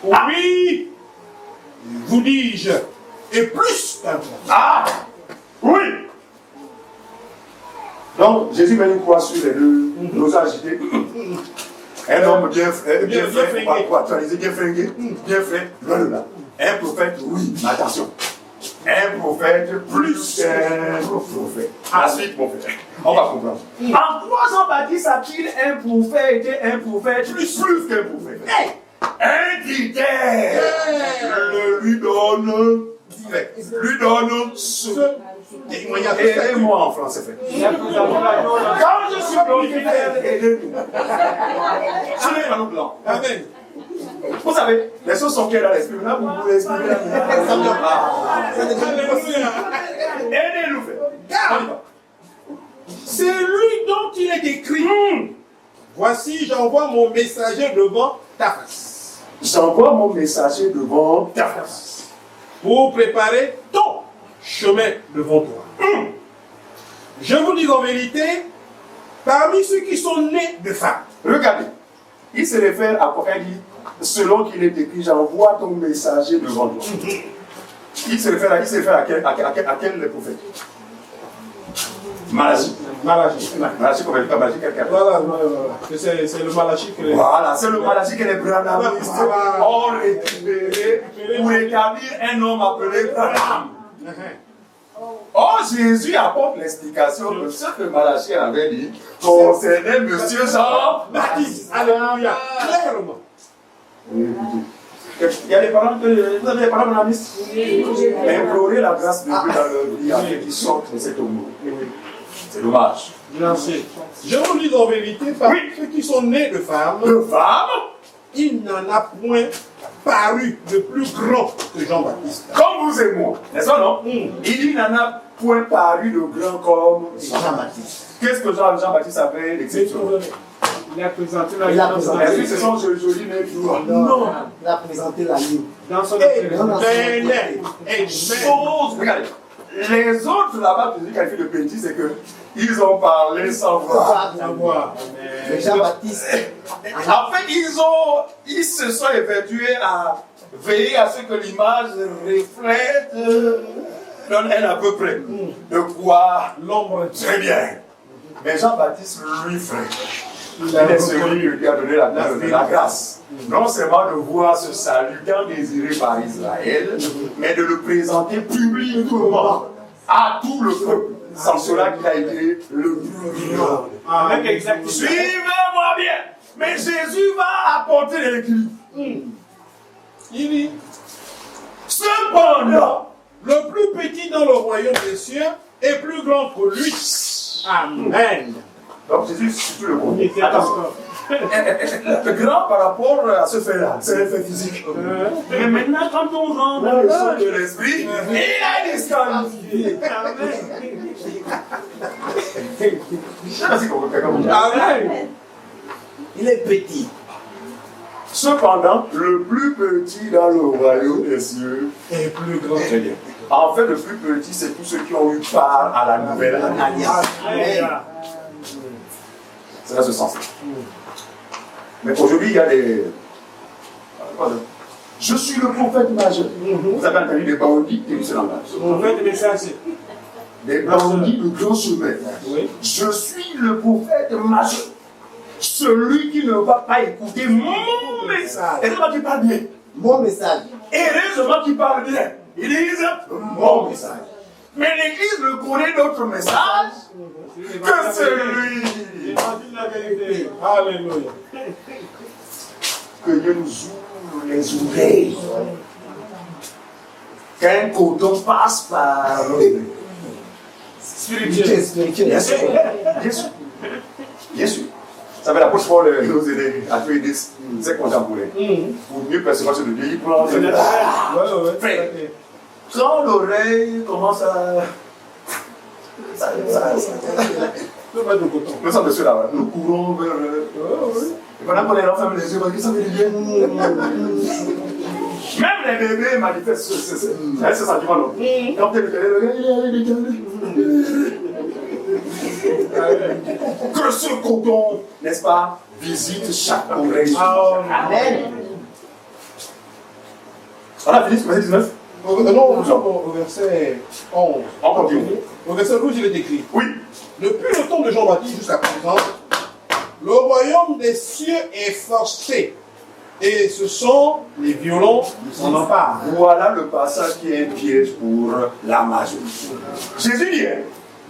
Oui. Vous dis-je. Et plus qu'un prophète. Ah! Oui! Donc, Jésus met une croix sur les deux, nos agités. Un homme bien fait, bien fringué, bien fait, loin de là. Un prophète, oui, attention. Un prophète plus qu'un prophète. La suite, mon frère. On va comprendre. En quoi Jean-Baptiste a-t-il un prophète et un prophète plus qu'un prophète? Un critère lui donne ce témoignage. Aidez-moi en français. Quand je suis prophète, aidez-nous. Ce n'est pas notre langue. Amen. Vous savez, les choses sont claires dans l'esprit. Là, vous pouvez expliquer la aidez-nous, frère. C'est lui dont il est écrit. Voici, j'envoie mon messager devant ta face. J'envoie mon messager devant ta face. Pour préparer ton chemin devant toi. Je vous dis en vérité, parmi ceux qui sont nés de femmes. Regardez, il se réfère à quoi il dit, selon qu'il est écrit, j'envoie ton messager devant toi. Il se réfère à quel prophète? Malachi. Malachi, comment il dit pas Malachi, quelqu'un? Voilà. C'est le Malachi que les... Voilà, c'est le Malachi que les branhamistes ont récupéré pour établir un homme appelé Branham. Or, Jésus apporte l'explication de ce que Malachi avait dit concernant Monsieur Jean-Baptiste. Alléluia. Clairement. Il y a des parents vous avez des parents branhamistes? Implorer la grâce de Dieu dans leur vie afin qu'ils sortent de cet homme. C'est dommage. Merci. Je vous dis en vérité, parmi ceux qui sont nés de femmes, il n'en a point paru de plus grand que Jean-Baptiste. Comme vous et moi, n'est-ce pas non? Il n'en a point paru de grand comme Jean-Baptiste. Qu'est-ce que Jean-Baptiste avait l'exception? Il a présenté la Bible. Est-ce que ce sont jolis mais purs? Non, il a présenté la Bible. Dans son Chose, regardez. Les autres là-bas, Jésus qualifie de petits, c'est que ils ont parlé sans voir. Mais Jean-Baptiste. En fait, ils se sont évertués à veiller à ce que l'image reflète, donne un à peu près de quoi l'ombre. Très bien. Mais Jean-Baptiste, lui, frère, il est celui qui a donné la grâce. Non seulement de voir ce salut tant désiré par Israël, mais de le présenter publiquement à tout le peuple. Sans cela qu'il a été le plus grand. Suivez-moi bien. Mais Jésus va apporter les cris. Il dit, cependant, le plus petit dans le royaume des cieux est plus grand que lui. Amen. Donc Jésus, c'est tout le monde. Attention. Le grand par rapport à ce fait-là, c'est le fait physique. Mais maintenant, quand on rentre dans le son de l'esprit, il a disqualifié. Amen. Il est petit. Cependant, le plus petit dans le royaume des cieux est plus grand. Très bien. En fait, le plus petit, c'est tous ceux qui ont eu part à la nouvelle alliance. C'est dans ce sens-là. Mais aujourd'hui, il y a des... Je suis le prophète majeur. Vous avez entendu des bandits qui disent ce langage. Prophète des messagers. Des bandits de grand chemin. Oui. Je suis le prophète majeur. Celui qui ne va pas écouter mon message. Et c'est qui parle bien. Mon message. Heureusement qu'il parle bien. Ils disent mon message. Mais l'Église ne connaît d'autre message que celui. Alléluia. Que Dieu nous ouvre les oreilles. Qu'un coton passe par Spirituel. Bien sûr. Bien sûr. Bien sûr. Ça fait l'apôtre Paul nous aider à tuer ses contemporains. Pour mieux percevoir ce de Dieu, il prend frère. Quand l'oreille commence à. Nous sommes de ceux-là, nous courons vers. Et pendant qu'on est là, on ferme les yeux, on dit ça fait du bien. Même les bébés manifestent ce sentiment. Quand tu es que ce coton, n'est-ce pas, visite chaque oreille. Amen. On a fini ce verset 19? Non, nous sommes au verset 11. On continue. Au verset 12, il est écrit. Oui. Depuis le temps de Jean-Baptiste jusqu'à présent, le royaume des cieux est forcé. Et ce sont les violents qui s'en emparent. Voilà le passage qui est un piège pour la majorité. Jésus dit,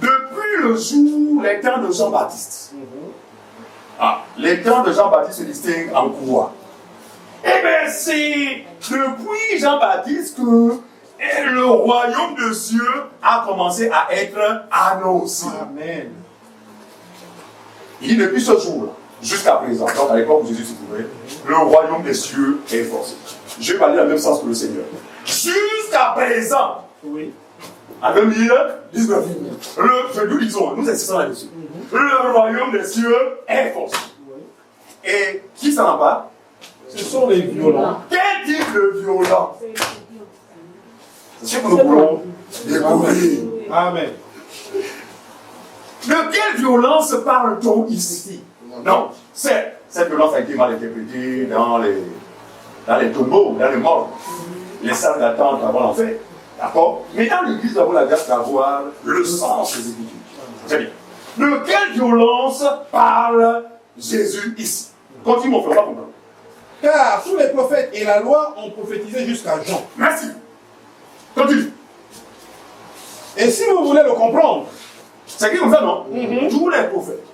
depuis le jour, les temps de Jean-Baptiste. Les temps de Jean-Baptiste se distinguent en quoi? Eh bien, c'est depuis Jean-Baptiste que le royaume de cieux a commencé à être annoncé. Amen. Il dit depuis ce jour-là, jusqu'à présent, donc à l'époque où Jésus se trouvait, le royaume des cieux est forcé. Je vais parler dans le même sens que le Seigneur. Jusqu'à présent, oui. en 2019, nous disons, nous insistons là-dessus, le royaume des cieux est forcé. Et qui s'en empare? Ce sont les violents. Quel type de violent? C'est ce que nous voulons découvrir. Amen. De quelle violence parle-t-on ici? Non, cette violence a été mal interprétée dans les tombeaux, dans les morts, les salles d'attente avant l'enfer. D'accord? Mais dans l'église, nous avons la grâce d'avoir le sens des Écritures. Très bien. De quelle violence parle Jésus ici? Continue, mon frère, on va comprendre. Car tous les prophètes et la loi ont prophétisé jusqu'à Jean. Merci. Continue. Et si vous voulez le comprendre, c'est écrit comme ça, non? Tous les prophètes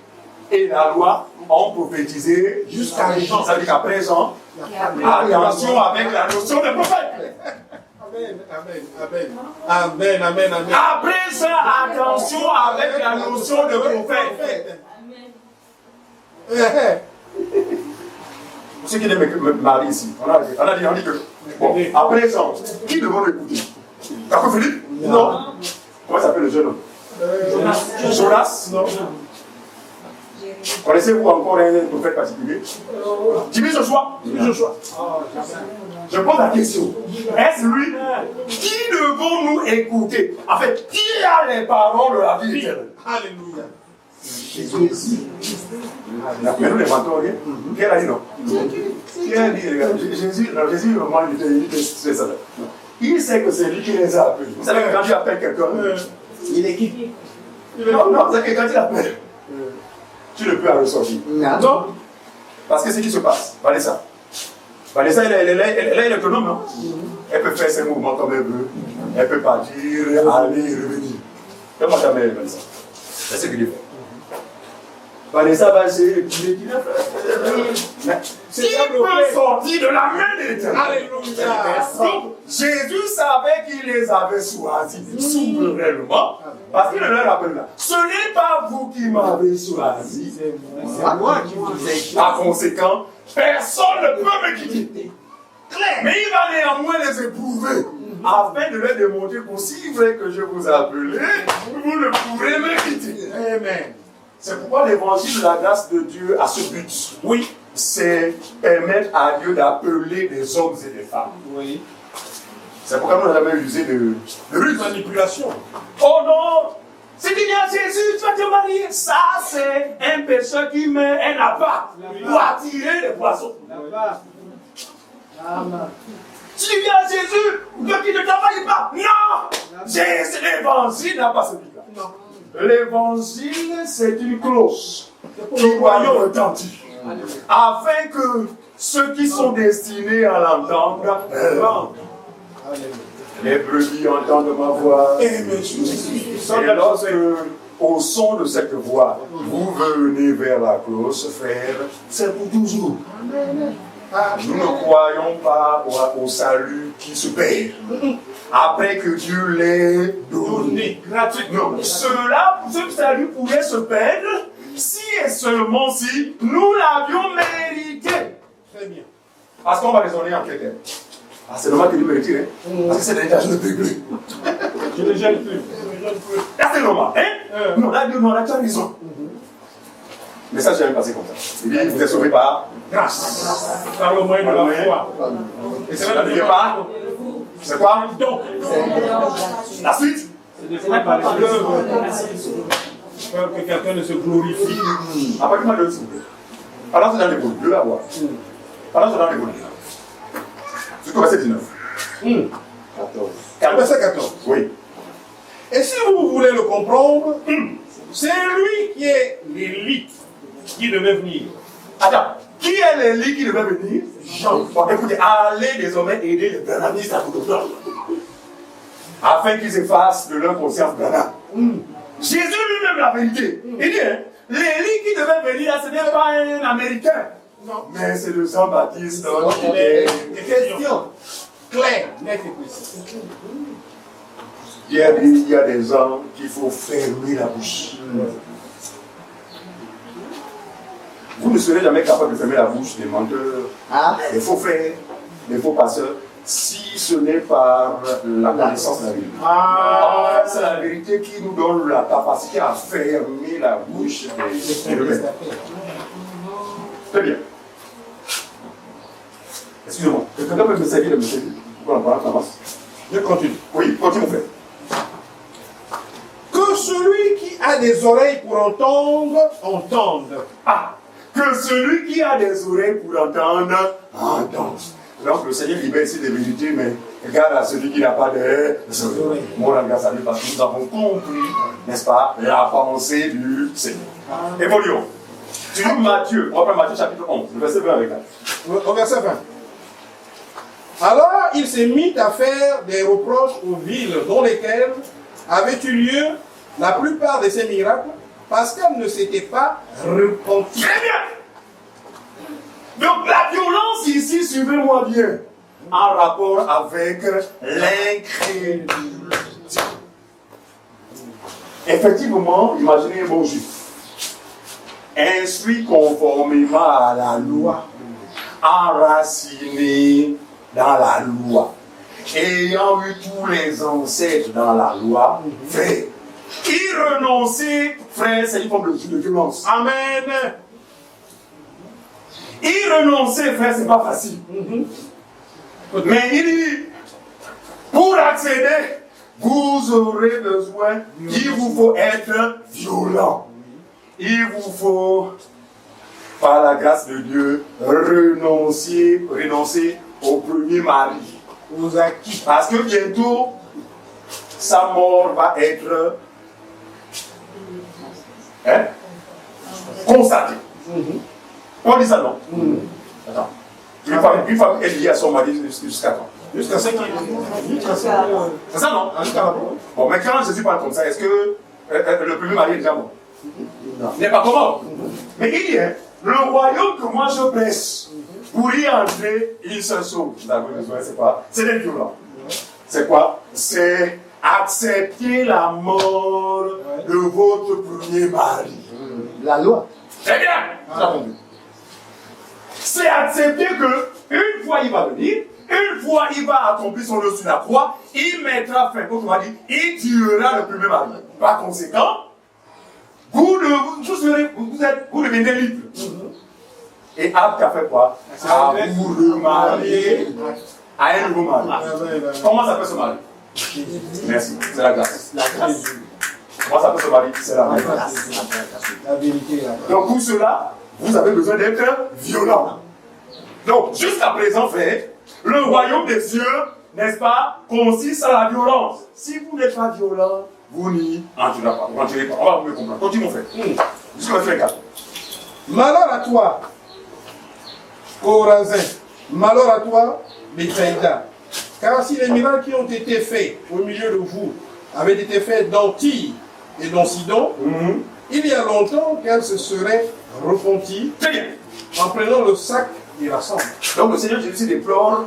et la loi ont prophétisé jusqu'à Jean. Ça veut dire qu'après Jean, attention avec la notion de prophète. Amen, amen, amen. Amen, amen, amen. Après ça, attention avec la notion de prophète. Pour ceux qui me marient ici, on a dit que, bon, après ça, qui devons l'écouter? T'as compris Philippe? Non. Comment s'appelle le jeune homme? Jonas? Non. Connaissez-vous encore un prophète particulier? Jimmy Joshua? Je pose la question. Est-ce lui? Qui devons-nous écouter? En fait, qui a les paroles de la vie éternelle? Alléluia. Jésus. Mais nous les mentons, rien. Qui a dit non? Qui a dit, Jésus, vraiment, il était ça. Il sait que c'est lui qui les a appelés. Vous savez que quand tu appelles quelqu'un, Il est qui? non, c'est que quand tu l'appelles, tu ne peux pas ressortir. Non. Parce que c'est ce qui se passe. Vanessa, elle est autonome, non? Elle peut faire ses mouvements comme elle veut. Elle peut partir, aller, revenir. Fais-moi jamais, Vanessa. C'est ce qu'il fait. Vanessa va essayer de tirer, qui peut sortir de la main de l'Éternel? Alléluia. Jésus savait qu'il les avait choisis souverainement. Parce qu'il ne leur rappelle là. Ce n'est pas vous qui m'avez choisi. C'est moi qui vous ai choisi. Par conséquent, personne ne peut me quitter. Mais il va néanmoins les éprouver. Afin de leur démontrer qu'aussi vrai que je vous ai appelé, vous ne pourrez me quitter. Amen. C'est pourquoi l'évangile de la grâce de Dieu a ce but. Oui, c'est permettre à Dieu d'appeler des hommes et des femmes. Oui. C'est pourquoi nous n'avons jamais usé de Manipulation. Oh non! Si tu viens à Jésus, tu vas te marier. Ça, c'est un pécheur qui met un appât pour attirer les poissons. Si tu viens à Jésus, que tu ne travailles pas. Non! Jésus, l'évangile n'a pas ce but-là. L'évangile, c'est une clause qui doit retentir. Afin que ceux qui sont destinés à l'entendre l'entendent. Les brebis entendent ma voix. Et lorsque, au son de cette voix, vous venez vers la cloche, frère, c'est pour toujours. Nous ne croyons pas au salut qui se perd. Après que Dieu l'ait donné gratuitement. Cela, ce salut pourrait se perdre si et seulement si nous l'avions mérité. Très bien. Parce qu'on va raisonner en quelqu'un. Ah, c'est normal que tu me retires, hein? Parce que c'est déjà, je ne peux plus. Je ne gêne plus. Là, c'est normal, hein? Non, là, tu as raison. Mais ça, je vais passer comme ça. Eh bien, vous êtes sauvé par grâce. Par le moyen de la foi. Et c'est là, n'oubliez pas. C'est quoi? Donc, la suite? c'est par les œuvres. Peur que quelqu'un ne se glorifie. Apportez-moi le s'il vous plaît. Alors, c'est dans les boules. Je vais la voir. Alors, c'est dans les boules. Jusqu'au verset 19. 14. Verset 14. Oui. Et si vous voulez le comprendre, c'est lui qui est l'élite qui devait venir. Attends, qui est l'élite qui devait venir? Jean. Bon, écoutez, allez désormais aider les brananistes à Cotonou, afin qu'ils effacent de leur conscience banale. Jésus lui-même la vérité. Il dit, hein, l'élite qui devait venir là, ce n'est pas un Américain. Non. Mais c'est le Jean-Baptiste. Des questions claires, nettes et précises. Il y a des gens qu'il faut fermer la bouche. Vous ne serez jamais capable de fermer la bouche des menteurs, des faux frères, des faux pasteurs, si ce n'est par la connaissance de la vérité. En fait, c'est la vérité qui nous donne la capacité à fermer la bouche des rebelles. Très bien. Excusez-moi, quelqu'un peut me servir de me servir? Pourquoi on parle Je continue. Oui, continue, mon frère. Que celui qui a des oreilles pour entendre, entende. Ah, que celui qui a des oreilles pour entendre, entende. Donc le Seigneur libère ici des vérités, mais regarde à celui qui n'a pas des oreilles. Mon langage à lui, parce que nous avons compris, n'est-ce pas, la pensée du Seigneur. Évoluons. Tu lis Matthieu, on va prendre Matthieu chapitre 11, le verset 20 avec là. Au verset 20. Alors il s'est mis à faire des reproches aux villes dans lesquelles avaient eu lieu la plupart de ces miracles, parce qu'elles ne s'étaient pas repenties. Très bien. Donc la violence ici, suivez-moi bien, en rapport avec l'incrédulité. Effectivement, imaginez un bon juif, instruit conformément à la loi, enraciné dans la loi, ayant eu tous les ancêtres dans la loi, frère, y renoncer, frère, c'est une forme de violence. Amen. Y renoncer, frère, c'est pas facile. Mais il dit, pour accéder, vous aurez besoin, il vous faut être violent. Il vous faut, par la grâce de Dieu, renoncer au premier mari. Aux acquis. Parce que bientôt, sa mort va être constatée. On dit ça, non? Attends. Une femme est liée à son mari jusqu'à quand? Jusqu'à 5 ans. C'est ça, non? Bon, mais quand Jésus parle comme ça, est-ce que le premier mari est déjà mort? Non. Il n'est pas mort. Mais il dit, le royaume que moi je prêche, pour y entrer, il se sauve. Vous avez besoin, c'est quoi? C'est des violents. C'est quoi? C'est accepter la mort de votre premier mari. La loi. Très bien. C'est accepter que une fois il va venir, une fois il va accomplir son œuvre sur la croix, il mettra fin, autrement dit, il tuera le premier mari. Par conséquent, vous devenez libre. Et apte à faire quoi? À vous remarier à un nouveau mari. Comment s'appelle ce mari? Merci, c'est la grâce. La grâce. Comment s'appelle ce mari? C'est la grâce. La vérité. Donc pour cela, vous avez besoin d'être violent. Donc jusqu'à présent, frère, le royaume des cieux, n'est-ce pas, consiste à la violence. Si vous n'êtes pas violent, vous n'y entrerez pas. Vous n'entrez pas. On va mieux comprendre. Continue mon frère. Jusqu'à le frère. Malheur à toi, Corazin. Malheur à toi, Bethsaïda. Car si les miracles qui ont été faits au milieu de vous avaient été faits dans Tyr et dans Sidon, il y a longtemps qu'elles se seraient repenties en prenant le sac et la cendre. Donc le Seigneur Jésus déplore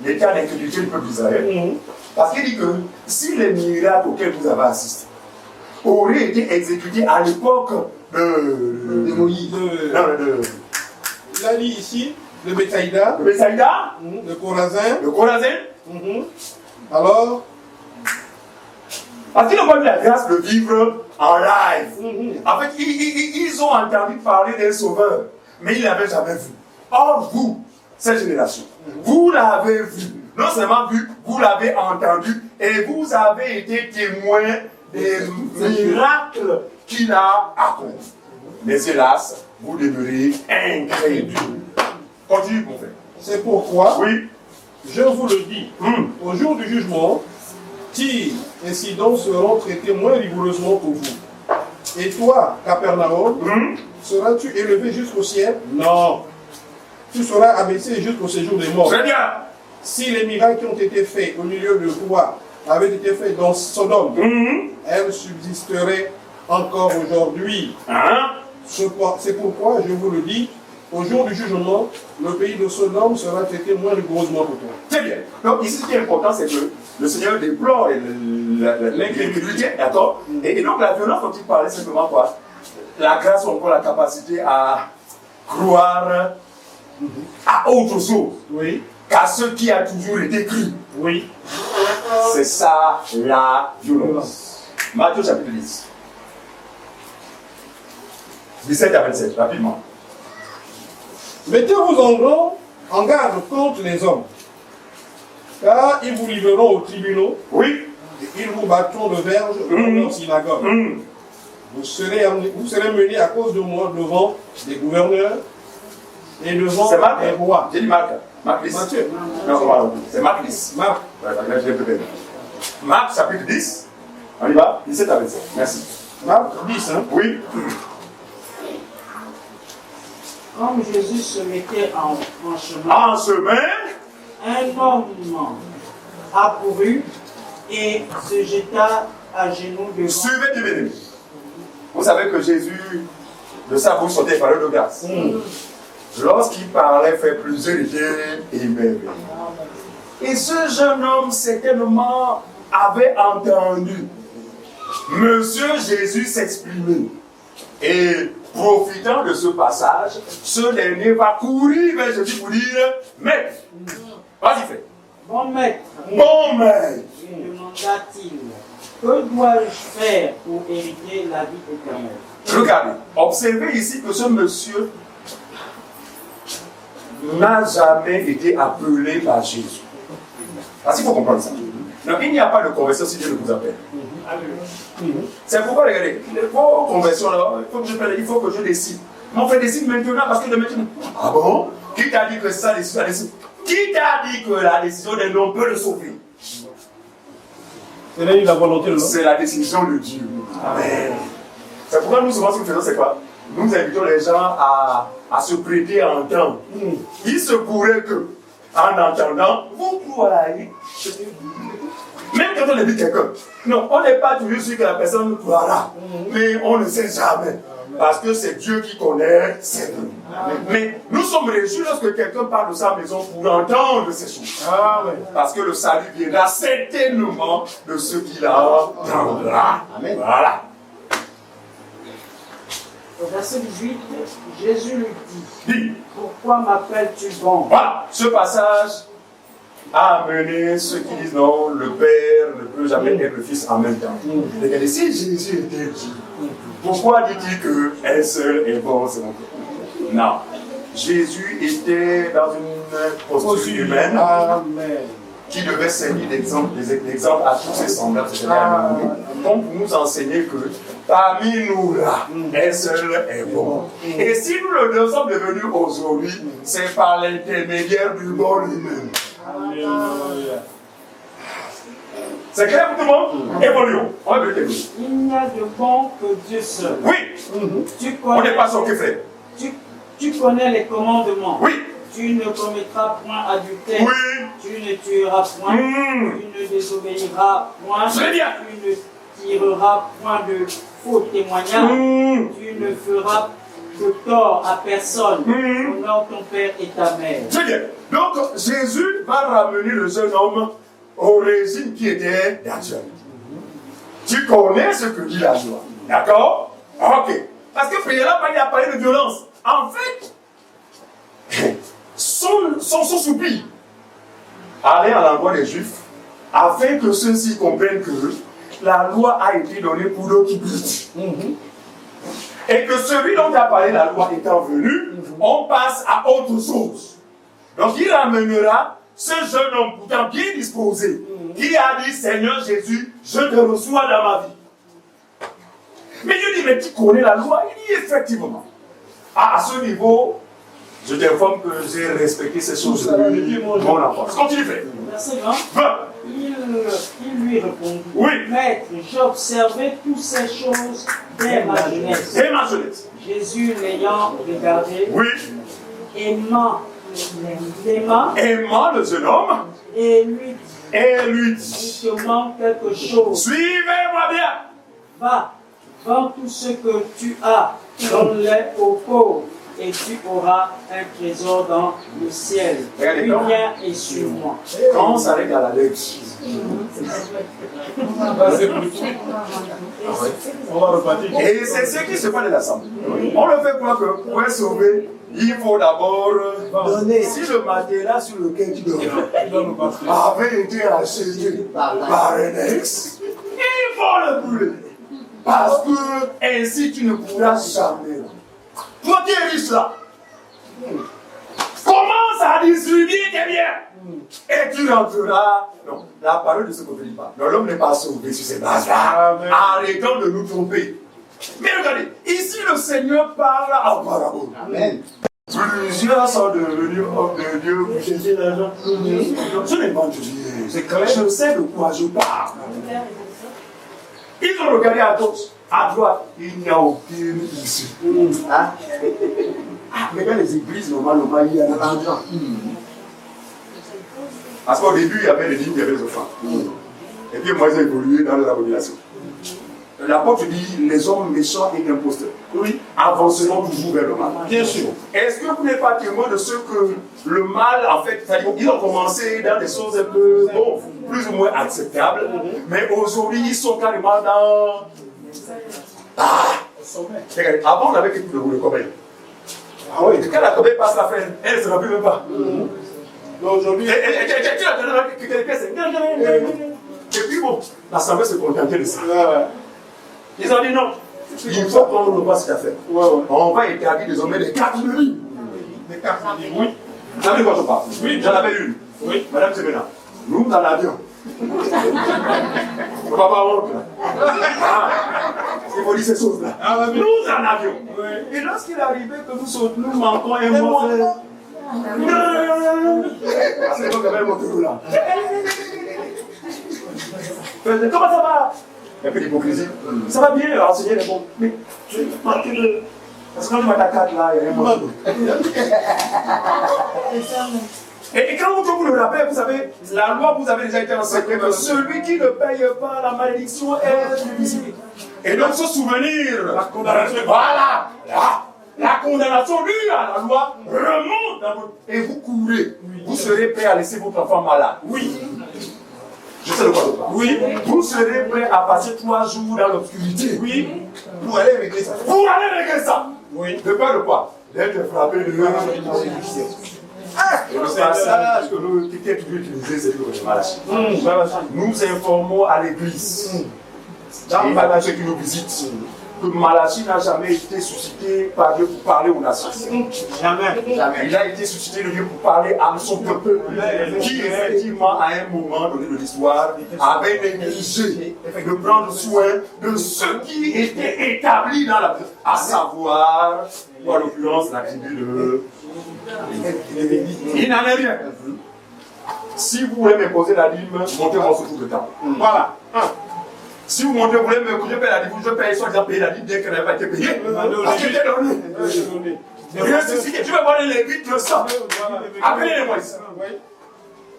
l'état d'incrédulité du peuple d'Israël. Parce qu'il dit que si les miracles auxquels vous avez assisté auraient été exécutés à l'époque de Moïse, il a dit ici, le Bethsaïda, le Corazin, alors, parce qu'ils n'ont pas eu la grâce de vivre en live. En fait, ils ont entendu parler d'un sauveur, mais ils ne l'avaient jamais vu. Or, vous, cette génération, vous l'avez vu. Non seulement vu, vous l'avez entendu et vous avez été témoin des miracles qu'il a accomplis. Mais hélas, vous demeurez incrédule. Continue, mon frère. C'est pourquoi, oui, je vous le dis, au jour du jugement, Tyr et Sidon seront traités moins rigoureusement que vous. Et toi, Capernaum, seras-tu élevé jusqu'au ciel? Non. Tu seras abaissé jusqu'au séjour des morts. Très bien. Si les miracles qui ont été faits au milieu de toi avaient été faits dans Sodome, elles subsisteraient encore aujourd'hui. C'est pourquoi, je vous le dis, au jour du jugement, le pays de Sodome sera traité moins rigoureusement que toi. Très bien. Donc ici, ce qui est important, c'est que le Seigneur déplore l'incrédulité, d'accord? Et donc la violence dont il parlait, simplement quoi? La grâce ou encore la capacité à croire à autre chose. Oui. Qu'à ce qui a toujours été écrit. Oui. C'est ça la violence. Matthieu chapitre 10. 17 à 27, rapidement. Mettez-vous en garde contre les hommes, car ils vous livreront aux tribunaux. Oui. Et ils vous battront de verge dans leur synagogue. vous serez menés à cause de moi devant des gouverneurs et devant des rois. J'ai dit Marc. Marc 10. Matthieu. Non, c'est Marc 10. Marc. Marc chapitre 10. On y va 17 à 27. Merci. Marc 10, hein? Oui. Comme Jésus se mettait en chemin, un homme accourut et se jeta à genoux devant. Suivez du béni. Vous savez que Jésus, de sa bouche sortait parole de grâce. Lorsqu'il parlait, fait plusieurs idées émerveillées. Et ce jeune homme, certainement, avait entendu Monsieur Jésus s'exprimer. Et profitant de ce passage, ce dernier va courir vers Jésus pour dire Maître, vas-y, fais. Bon maître, Bon maître, lui demanda-t-il, que dois-je faire pour hériter la vie éternelle? regardez, observez ici que ce monsieur n'a jamais été appelé par Jésus. Parce qu'il faut comprendre ça. Donc il n'y a pas de conversion si Dieu ne vous appelle. C'est pourquoi, regardez, pour conversion, il faut que je décide. Mais on fait décide maintenant parce que de maintenant. Ah bon? Qui t'a dit que c'est ça la décision? Qui t'a dit que la décision d'un homme peut le sauver? C'est la volonté de l'homme. C'est la décision de Dieu. Amen. C'est pourquoi nous, souvent, ce que nous faisons, c'est quoi? Nous invitons les gens à se prêter à entendre. Il se pourrait que, en entendant, vous croyez. Même quand on invite quelqu'un, non, on n'est pas toujours sûr que la personne croira. Mais on ne sait jamais. Parce que c'est Dieu qui connaît ses voeux. Mais nous sommes réjouis lorsque quelqu'un parle de sa maison pour entendre ces choses. Parce que le salut viendra certainement de ceux qui l'entendront. Voilà. Au verset 18, Jésus lui dit, pourquoi m'appelles-tu bon? Voilà, ce passage a amené ceux qui disent non, le Père ne peut jamais être le Fils en même temps. Regardez, si Jésus était Dieu, pourquoi dit-il qu'un seul est bon? Non. Jésus était dans une posture humaine qui devait servir d'exemple à tous ses semblables. Donc, pour nous enseigner que parmi nous là, un seul est bon. Et si nous le sommes devenus aujourd'hui, c'est par l'intermédiaire du bon lui-même. C'est clair pour tout le monde? Évoluons. On va le Il n'y a de bon que Dieu seul. Oui. On n'est pas son que frère. Tu connais les commandements. Oui. Tu ne commettras point adultère. Oui. Tu ne tueras point. Tu ne désobéiras point. Très bien. Tu ne tireras point de faux témoignages. Tu ne feras de tort à personne. Honore ton père et ta mère. Très bien. Donc, Jésus va ramener le jeune homme au régime qui était naturel. Tu connais ce que dit la loi. D'accord? Ok. Parce que préalablement, il a parlé de violence. En fait, son soupir allait à l'endroit des Juifs afin que ceux-ci comprennent que la loi a été donnée pour l'eau qui brûle. Et que celui dont a parlé la loi étant venu, on passe à autre chose. Donc il ramènera ce jeune homme pourtant bien disposé, qui a dit Seigneur Jésus, je te reçois dans ma vie. Mais Dieu dit, mais tu connais la loi? Il dit effectivement. À ce niveau, je t'informe que j'ai respecté ces choses de mon enfance. Continue, frère. Verset 20. Il lui répondit, oui. Maître, j'ai observé toutes ces choses dès ma jeunesse. Dès ma jeunesse. Jésus l'ayant regardé, oui. aimant le jeune homme, et lui dit, il te manque quelque chose. Suivez-moi bien. Va, vends tout ce que tu as, donne-le aux pauvres, et tu auras un trésor dans le ciel. Puis viens et suis-moi. Quand on s'arrête à la lettre, et c'est ce qui se passe de l'assemblée. On le fait quoi que pour être sauvé, il faut d'abord donner. Si le matériel sur lequel tu dors avait été acheté par un ex, il faut le brûler. Parce que ainsi tu ne pourras jamais. Toi qui es riche là, commence à distribuer tes biens. Et tu rentreras. Non, la parole de ce qu'on ne dit pas. Non, l'homme n'est pas sauvé sur ces bases-là. Arrêtons de nous tromper. Mais regardez, ici le Seigneur parle à parabole. Amen. Plusieurs sont devenus hommes de Dieu pour chercher l'argent. Je n'ai pas dit. C'est clair. Je sais de quoi je parle. Ils ont regardé à gauche, à droite. Il n'y a aucune ici. Mais dans les églises, normalement, il y a de l'argent. Parce qu'au début, il y avait les dîmes, il y avait les offrandes. Et puis, moi, ils ont évolué dans la population. L'apôtre dit, les hommes méchants et imposteurs, oui, avanceront toujours vers le mal. Bien sûr. Est-ce que vous n'êtes pas témoin de ce que le mal, en fait, ils ont commencé dans des choses un peu, bon, plus ou moins acceptables, mais aujourd'hui, ils sont carrément dans... Regardez, avant, on avait quelque chose de corbeille. Ah oui, quand la corbeille passe la fin, elle ne se rappelle même pas. Aujourd'hui, et puis bon, l'Assemblée se contentait de ça. Ils ont dit non, il faut qu'on ne voit cette affaire. On va établir désormais des cartes de ligne. des cartes, oui. Vous savez de quoi je parle? Oui. J'en avais une. Oui. Madame Semena, nous dans l'avion. On va pas honte. Il faut dire ces choses-là. Nous en avion. Et lorsqu'il est arrivé que nous manquons un mot. C'est donc même mon tour là. Comment ça va? Un peu d'hypocrisie. Ça va bien, enseigner les bons. Mais tu es marqué de. Parce que quand je vois ta carte là, il y a un mot. Et quand vous le rappelez, vous savez, la loi vous avez déjà été enseignée que celui qui ne paye pas la malédiction est difficile. Et donc se souvenir, voilà, la condamnation due à la loi remonte dans votre... Et vous courez, vous serez prêt à laisser votre enfant malade. Oui. Je sais de quoi je parle. Oui. Vous serez prêt à passer 3 jours dans l'obscurité. Oui. Pour aller régler ça. Pour aller régler ça. Oui. De peur de quoi? D'être frappé de... Le passage que nous étions toujours utilisé, c'est le Malachi. Nous informons à l'église, et à ceux qui nous visitent, que Malachi n'a jamais été suscité par Dieu pour parler aux nations. Jamais. Jamais. Il a été suscité de Dieu pour parler à son peuple, qui effectivement, à un moment donné de l'histoire, avait négligé de prendre soin de ceux qui étaient établis dans la vie, à savoir, en l'occurrence, la tribu de... Il n'en est rien. Si vous voulez m'imposer la dîme, montez-moi sur tout le temps. Voilà. Si vous montez, vous voulez me payer la dîme, je paye soit déjà payé la dîme, bien qu'elle n'ait pas été payée. Parce qu'elle est donnée. Ressuscité, tu vas voir les Lévites, le sang. Appelez-les-moi ici.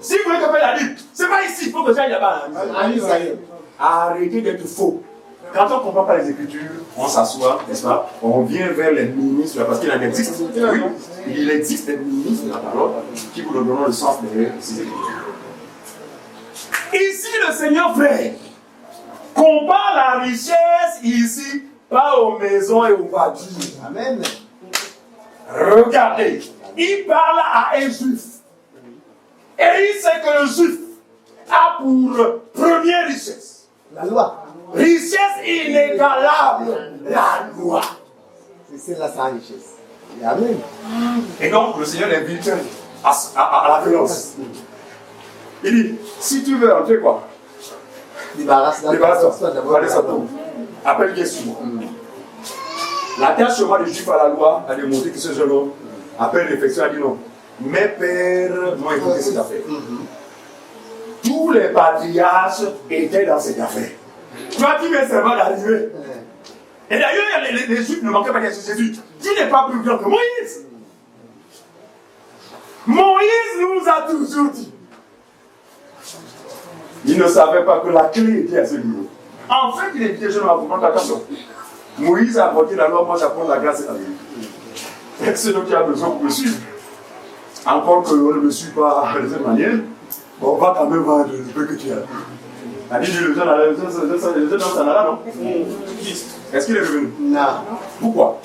Si vous voulez que je paye la dîme, c'est pas ici, il faut que j'aille là-bas. Arrêtez d'être faux. Quand on ne comprend pas les Écritures, on s'assoit, n'est-ce pas? On vient vers les ministres, parce qu'il en existe. Oui, il existe des ministres de la parole qui vous donneront le sens de ces Écritures. Ici, le Seigneur frère compare la richesse ici, pas aux maisons et aux voitures. Amen. Regardez, il parle à un juif. Et il sait que le juif a pour première richesse La loi. richesse inégalable, la loi. C'est là sa richesse. Amen. Et donc, le Seigneur l'invite à la violence. Il dit, si tu veux entrer quoi? Débarrasse-toi. Allez, ça tombe. Appelle bien sur moi. L'attachement des Juifs à la loi a démontré que ce jeune homme, après réflexion, a dit non. Mes pères m'ont écouté cette affaire. Tous les patriarches étaient dans cette affaire. Toi qui viens seulement d'arriver. Et d'ailleurs, les Juifs ne manquaient pas de Jésus. Tu n'es pas plus grand que Moïse. Moïse nous a toujours dit. Il ne savait pas que la clé était à ce niveau. En fait, il était jeune à comprendre attention. Moïse a apporté la loi, moi j'apprends la grâce et la vérité. C'est donc qui a besoin pour me suivre. Encore qu'on ne me suit pas de cette manière, on va quand même voir le peu que tu as. A dit le jeune homme s'en alla, non? Est-ce qu'il est revenu? Non. Pourquoi?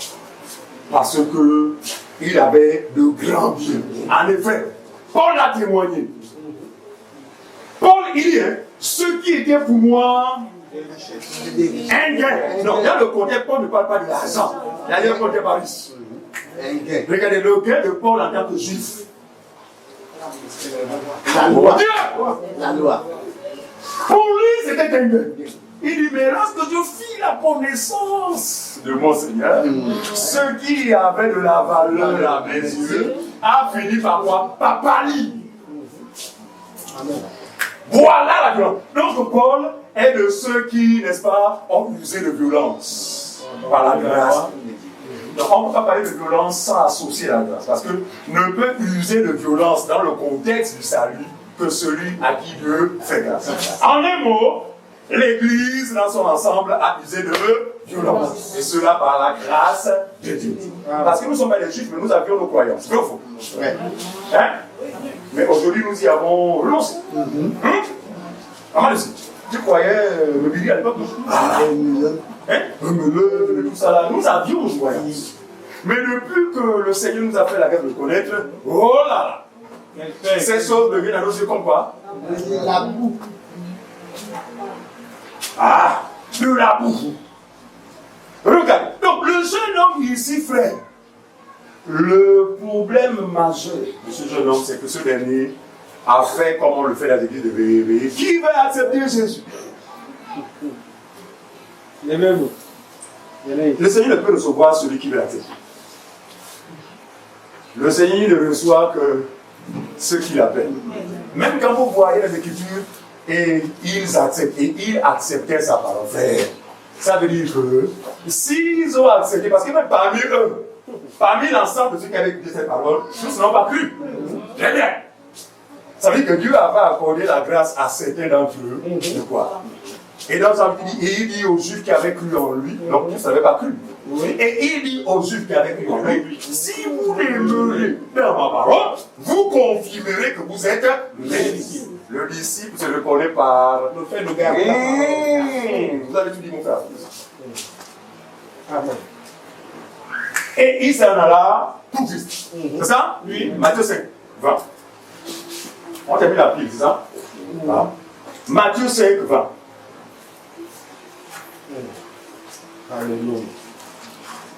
Parce qu'il avait de grands biens. En effet, Paul l'a témoigné. Paul, il dit, ce qui était pour moi un gain. Non, dans le contexte, Paul ne parle pas de l'argent. Il y a un contexte Paris. Regardez le gain de Paul en tant que juif. La loi. La loi. Pour lui, c'était un gain. Il dit, mais lorsque je fis la connaissance de mon Seigneur, ce qui avait de la valeur à mes yeux a fini par quoi? Par pâlir. Voilà la violence. Donc Paul est de ceux qui, n'est-ce pas, ont usé de violence par la grâce. Donc on ne peut pas parler de violence sans associer la grâce. Parce que ne peut user de violence dans le contexte du salut que celui à qui Dieu fait grâce. En un mot, l'Église dans son ensemble a usé de violence. Et cela par la grâce de Dieu. Parce que nous ne sommes pas des juifs, mais nous avions nos croyances. C'est faux. Hein? Mais aujourd'hui, nous y avons renoncé. Comment dire? Tu croyais le Billy à l'époque? Hein? Tout ça là. Nous avions nos croyances. Mais depuis que le Seigneur nous a fait la grâce de connaître, oh là là! Ces choses deviennent à nos yeux comme quoi? La boue. Ah, de la boue. Regarde, donc le jeune homme ici, frère, le problème majeur de ce jeune homme, c'est que ce dernier a fait comme on le fait dans l'église de Véhévé. Qui va accepter Jésus? Levez-vous. Le Seigneur ne peut recevoir celui qui veut accepter. Le Seigneur ne reçoit que ceux qui l'appellent. Même quand vous voyez les Écritures, et ils acceptent, et ils acceptaient sa parole. Frère, ça veut dire que s'ils ont accepté, parce que même parmi eux, parmi l'ensemble de ceux qui avaient écouté cette parole, tous n'ont pas cru. Très bien. Ça veut dire que Dieu avait accordé la grâce à certains d'entre eux. De quoi? Et donc, il dit aux Juifs qui avaient cru en lui, donc tous n'avaient pas cru. Et il dit aux Juifs qui avaient cru en lui, si vous demeurez dans ma parole, vous confirmerez que vous êtes mes disciples. Le disciple se reconnaît par Le fait de garder la parole. Vous avez tout dit, mon frère. Amen. Et il s'en alla tout juste. C'est ça? Oui. Matthieu 5, 20. On t'a mis la pile, c'est ça? Voilà. Matthieu 5, 20. Alléluia.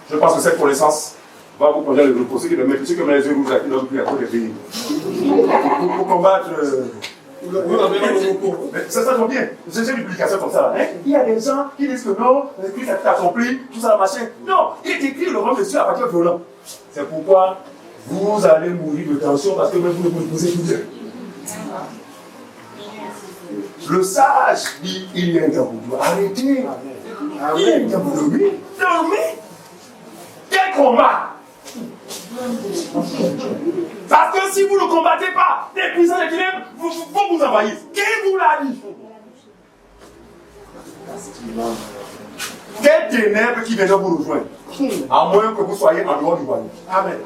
Je pense que cette connaissance va vous conduire à le reposer, qui de mettre ceux qui ont les yeux rouges à qui n'ont plus à côté des pays. Pour combattre. Mais ça tombe bien. C'est une publication comme ça. Hein? Il y a des gens qui disent que non, Christ a tout accompli, tout ça, machin. Non, il est écrit le royaume de Dieu à partir de violent. C'est pourquoi vous allez mourir de tension parce que même vous ne vous posez plus bien. Le sage dit il y a un temps pour toi. Arrêtez. Il y a un temps pour dormir. Dormez. Quel combat? Parce que si vous ne combattez pas, les puissants des ténèbres vont vous envahir. Qui vous l'a dit? Quelles ténèbres qui viendront vous rejoindre? À moins que vous soyez en dehors du royaume. Amen.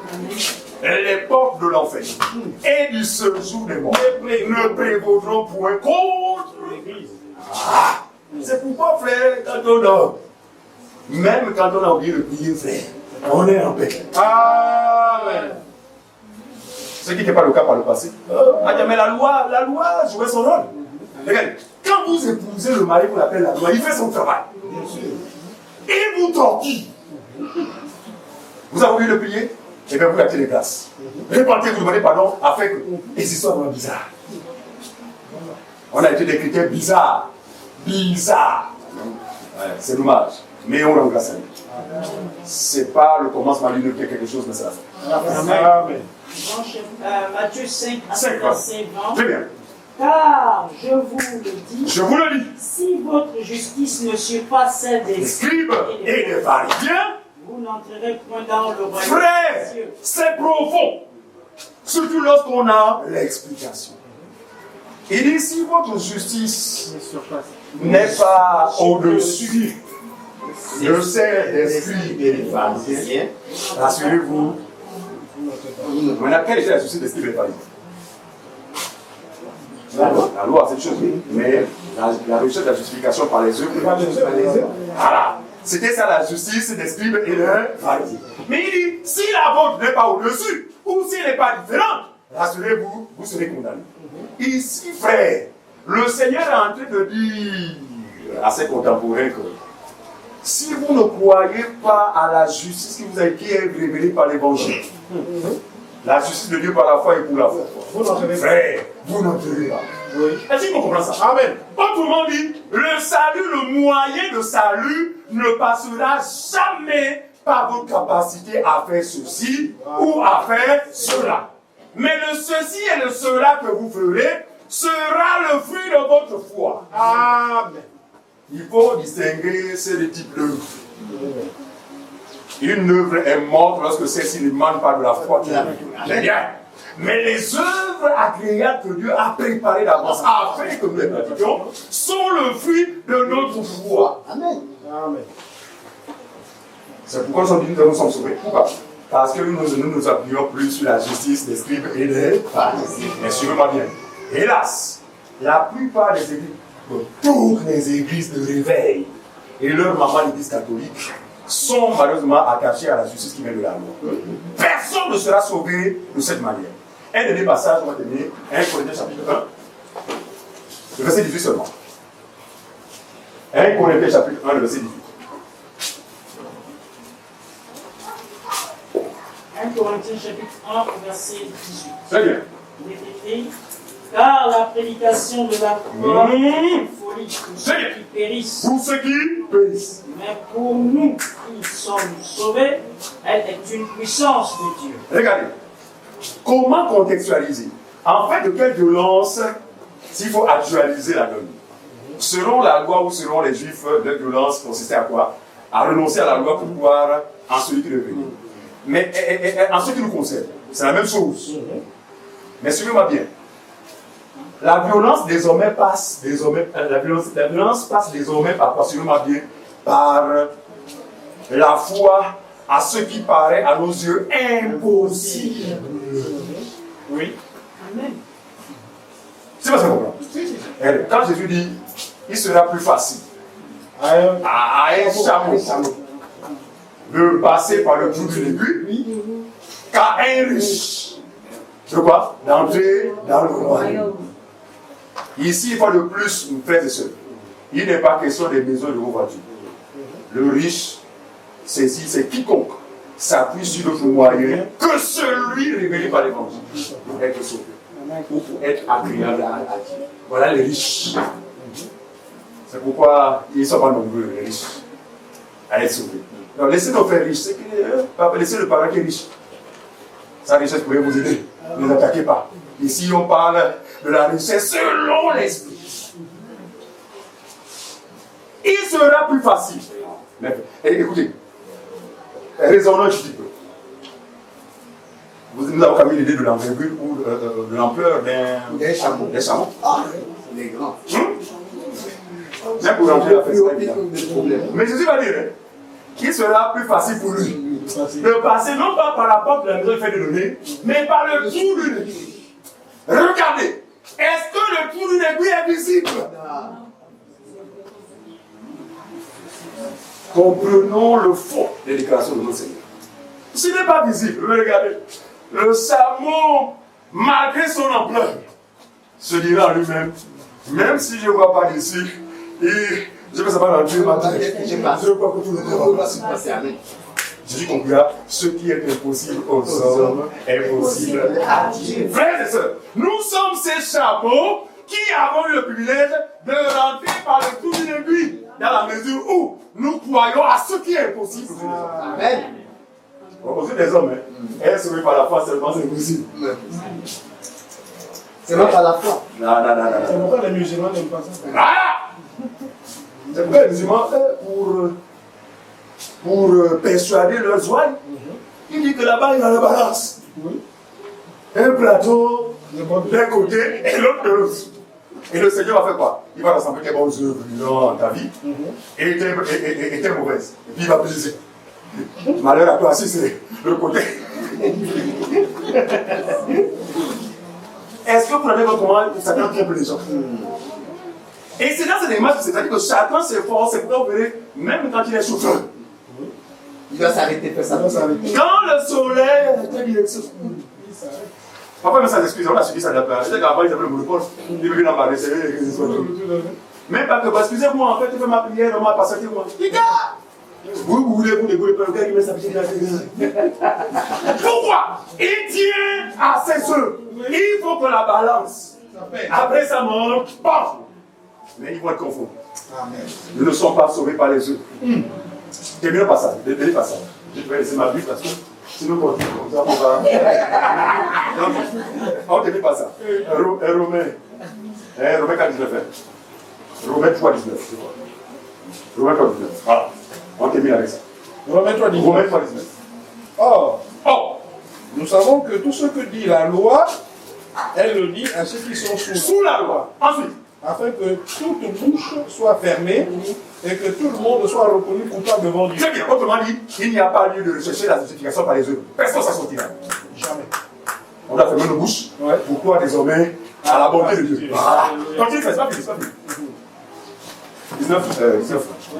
Les portes de l'enfer et du séjour des morts ne prévaudront point contre l'Église. Ah, c'est pourquoi, frère, quand on dort, même quand on a oublié de prier, frère, on est en paix. Amen. Ce qui n'était pas le cas par le passé. Mais la loi jouait son rôle. Regardez, quand vous épousez le mari qu'on appelle la loi, il fait son travail. Il vous tortille. Vous avez oublié de prier? Eh bien, vous gâtez les grâces. Répentez, vous demandez pardon, afin que les histoires soient bizarres. On a été des critères bizarres. Bizarres. Ouais, c'est dommage. Mais on rend grâce à lui. C'est pas le commencement d'une qui est quelque chose, mais c'est la fin. Amen. Matthieu 5, 5, verset 20. Très bien. Car je vous le dis, Je vous le dis, si votre justice ne suit pas celle des les scribes et les pharisiens, vous n'entrerez point dans le royaume frère, des cieux. c'est profond. Surtout lorsqu'on a l'explication. Il dit, si votre justice n'est pas au-dessus de celle des scribes et des pharisiens, rassurez-vous. Maintenant, quelle est la justice des scribes et des pharisiens? La loi, c'est une chose, mais la recherche de la justification par les œuvres, voilà. C'était ça la justice des scribes et des pharisiens. Mais il dit, si la vôtre n'est pas au-dessus, ou si elle n'est pas différente, rassurez-vous, vous serez condamné. Ici, frère, le Seigneur est en train de dire à ses contemporains que si vous ne croyez pas à la justice qui vous a été révélée par l'évangile, La justice de Dieu par la foi et pour la foi. Vous n'entrez pas. Frère, vous n'entrez pas. Oui. Est-ce qu'on comprend ça? Amen. Autrement dit, le salut, le moyen de salut ne passera jamais par votre capacité à faire ceci ou à faire cela. Mais le ceci et le cela que vous ferez sera le fruit de votre foi. Amen. Il faut distinguer ces deux types d'œuvres. Une œuvre est morte lorsque celle-ci ne demande pas de la foi. Très bien. Mais les œuvres agréables que Dieu a préparées d'avance afin que nous les pratiquions sont le fruit de notre foi. Amen. Amen. C'est pourquoi nous sommes sauvés. Pourquoi? Parce que nous nous appuyons plus sur la justice des scribes et des pharisiens. Mais suivez-moi bien. Hélas, la plupart des églises, toutes les églises de réveil et leur maman l'église catholique sont malheureusement attachées à la justice qui vient de la loi. Personne ne sera sauvé de cette manière. Un dernier passage, on va terminer, 1 Corinthiens chapitre 1, le verset 18 seulement. 1 Corinthiens chapitre 1, le verset 18. 1 Corinthiens chapitre 1, verset 18. Très bien. Il est écrit, car la prédication de la croix est une folie pour ceux qui périssent. Pour ceux qui périssent. Mais pour nous qui sommes sauvés, elle est une puissance de Dieu. Regardez. Comment contextualiser? En fait, de quelle violence s'il faut actualiser la donne? Selon la loi ou selon les juifs, la violence consistait à quoi? À renoncer à la loi pour pouvoir en celui qui le venait. Mais en ce qui nous concerne, c'est la même chose. Mais suivez-moi bien. La violence désormais passe désormais, la violence passe désormais par quoi? Suivez-moi bien. Par la foi à ce qui paraît à nos yeux impossible. Oui. Amen. C'est pas ça qu'on comprend. Quand Jésus dit, il sera plus facile à un chameau de passer par le trou d'une aiguille qu'à un riche de quoi? D'entrer dans le royaume. Ici, une fois de plus, mes frères et sœurs, il n'est pas question des maisons et de vos voitures. Le riche, c'est quiconque s'appuie sur d'autres moyens que celui révélé par l'évangile pour être sauvé ou pour être agréable à Dieu. Voilà les riches. C'est pourquoi ils ne sont pas nombreux, les riches, à être sauvés. Donc laissez nos frères riches, laissez le parent qui est riche. Sa richesse pourrait vous aider. Ne l'attaquez pas. Ici, on parle de la richesse selon l'esprit. Il sera plus facile. Mais, écoutez, raisonnons un petit peu. Nous avons quand même l'idée de l'envergure ou de l'ampleur d'un chameau. Ah, les grands. Même pour rentrer la fête, mais Jésus va dire qu'il sera plus facile pour lui de passer non pas par la porte de la maison fait de donner, mais par le trou d'une aiguille. Regardez, est-ce que le trou d'une aiguille est visible? Comprenons le fond des déclarations de notre Seigneur. Ce n'est pas visible, mais regardez, le chameau, malgré son ampleur, se dira en lui-même, même si je ne vois pas d'ici, et je ne vais pas dans Dieu, je ne veux pas que tout le monde va passer. Jésus conclura, ce qui est impossible aux hommes est possible à Dieu. Frères et sœurs, nous sommes ces chameaux qui avons eu le privilège de rentrer par le trou d'une aiguille, dans la mesure où nous croyons à ce qui est impossible. Amen. Aux yeux des hommes, être sauvé par la foi, seulement c'est possible. C'est pas par la foi. Non. C'est pourquoi les musulmans n'aiment pas ça. Ah! C'est pourquoi les musulmans, pour persuader leurs ouailles, ils disent que là-bas, il y a la balance. Un plateau d'un côté et l'autre de l'autre. Et le Seigneur va faire quoi? Il va rassembler tes bonnes œuvres dans ta vie et tes mauvaises. Et puis il va briser. Malheur à toi, si c'est le côté. Est-ce que vous prenez votre moment où Satan trompe les gens? Et c'est dans cette image, c'est-à-dire que chacun s'efforce, c'est pourquoi vous verrez, même quand il est souffrant, Il doit s'arrêter, faire ça. quand le soleil est dans telle direction, parfois même sans excuse, on a suivi ça d'abord. Je sais qu'avant ils avaient le monopole, ils veulent en parler, c'est eux les histoires. Même pas que, excusez-moi, en fait, tu fais ma prière, on m'a passé moi. Vous voulez pas le gars qui met sa petite glace. Pourquoi? Il tient contre la balance. Après ça monte, paf. Mais ils vont être confondus. Ils ne sont pas sauvés par les œufs. Terminons par ça. Terminez par ça. Je vais laisser ma Bible parce que sinon, comme ça, on va. On termine par ça. Romains 4, 19. Romains 3, 19. Romains 3, 19. Voilà. On termine avec ça. Romains 3, 19. Romains 3, 19. Or, nous savons que tout ce que dit la loi, elle le dit à ceux qui sont sous la loi. Ensuite, afin que toute bouche soit fermée et que tout le monde soit reconnu coupable devant Dieu. Très bien. Autrement dit, il n'y a pas lieu de rechercher la justification par les œuvres. Personne ne s'en sortira. Jamais. On doit fermer nos bouches. Pourquoi désormais à la bonté de Dieu. Voilà. Continue, c'est pas fini, c'est pas fini.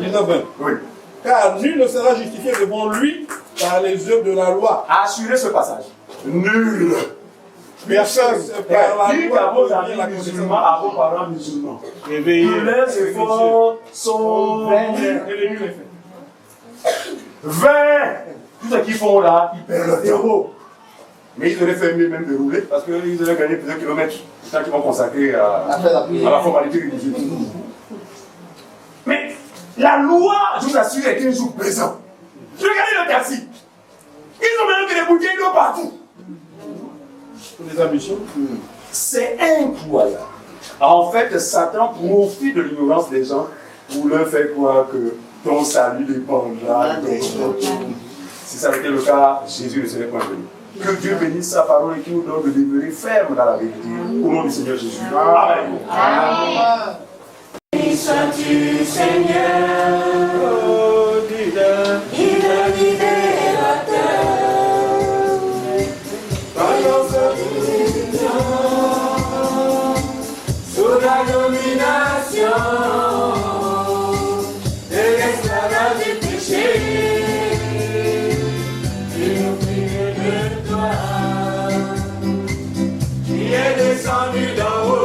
19, 20. Oui. Car nul ne sera justifié devant lui par les œuvres de la loi. Assurez ce passage. Nul. Personne par la Dis loi à vos devient la amis musulmans, à vos parents musulmans. Éveillés. Tous les efforts sont vains. Tout ce qu'ils font là, ils perdent zéro. Mais ils auraient fait mieux même de rouler parce qu'ils auraient gagné plusieurs kilomètres. C'est ça qu'ils vont consacrer à la formalité religieuse. Mais la loi, je vous assure, est un jour présent. Regardez le taxi. Ils ont même que des bouteilles d'eau partout. Pour les ambitions. C'est incroyable. En fait, Satan profite de l'ignorance des gens pour leur faire croire que ton salut dépendra de toi. Si ça avait été le cas, Jésus ne serait pas venu. Que Dieu bénisse sa parole et qu'il nous donne de demeurer ferme dans la vérité. Au nom du Seigneur Jésus. Amen. Amen. Béni sois-tu, Seigneur, guide libérateur. Pendant cette vision, sous la domination de l'esclavage du péché, tu nous prions de toi, qui est descendu d'en haut.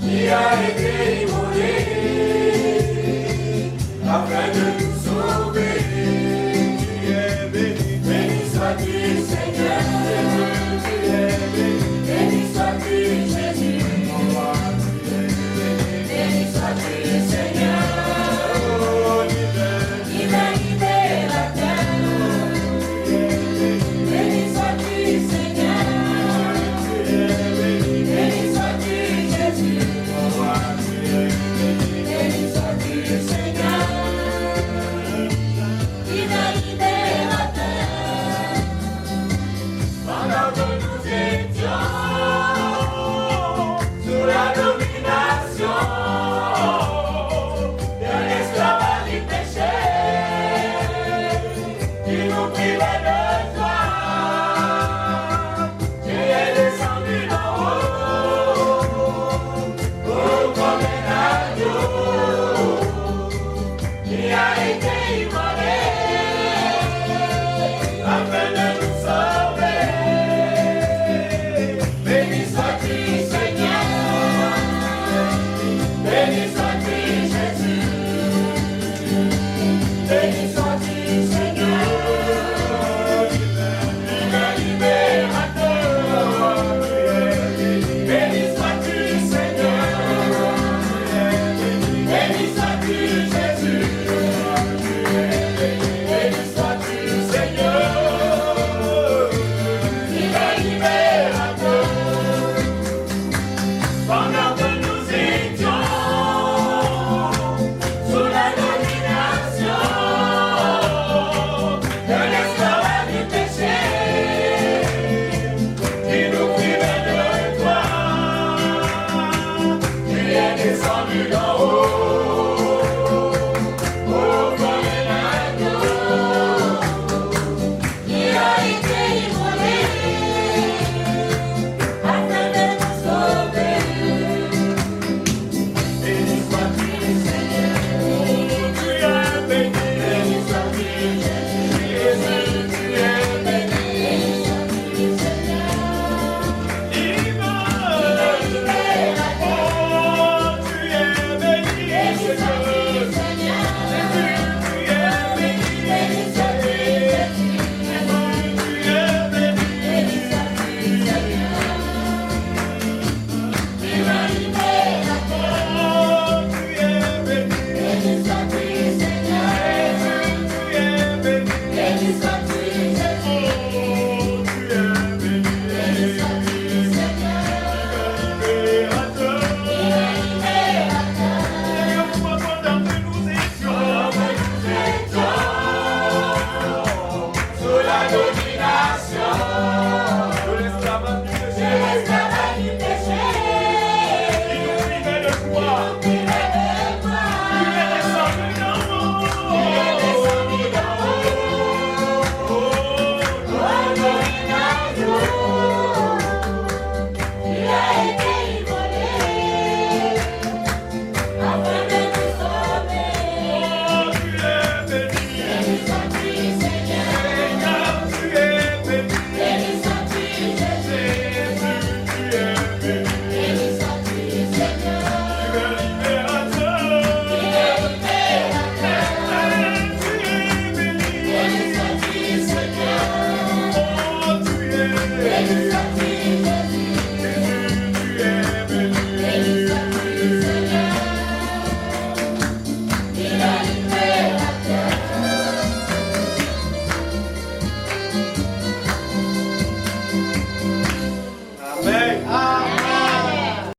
Qui a été immolé afin de nous sauver. Tu es béni, béni sois-tu Seigneur, tu es béni, béni sois-tu Jésus, béni sois-tu Seigneur, divin libérateur, béni sois-tu Seigneur. Béni sois-tu Jésus, béni sois-tu Seigneur, divin libérateur. Pendant que nous étions sous la domination de l'esclavage du péché, tu nous privais de toi, tu es descendu d'en haut. Comme un agneau qui a été immolé afin de nous sauver. Béni sois-tu Seigneur, béni sois-tu Jésus, béni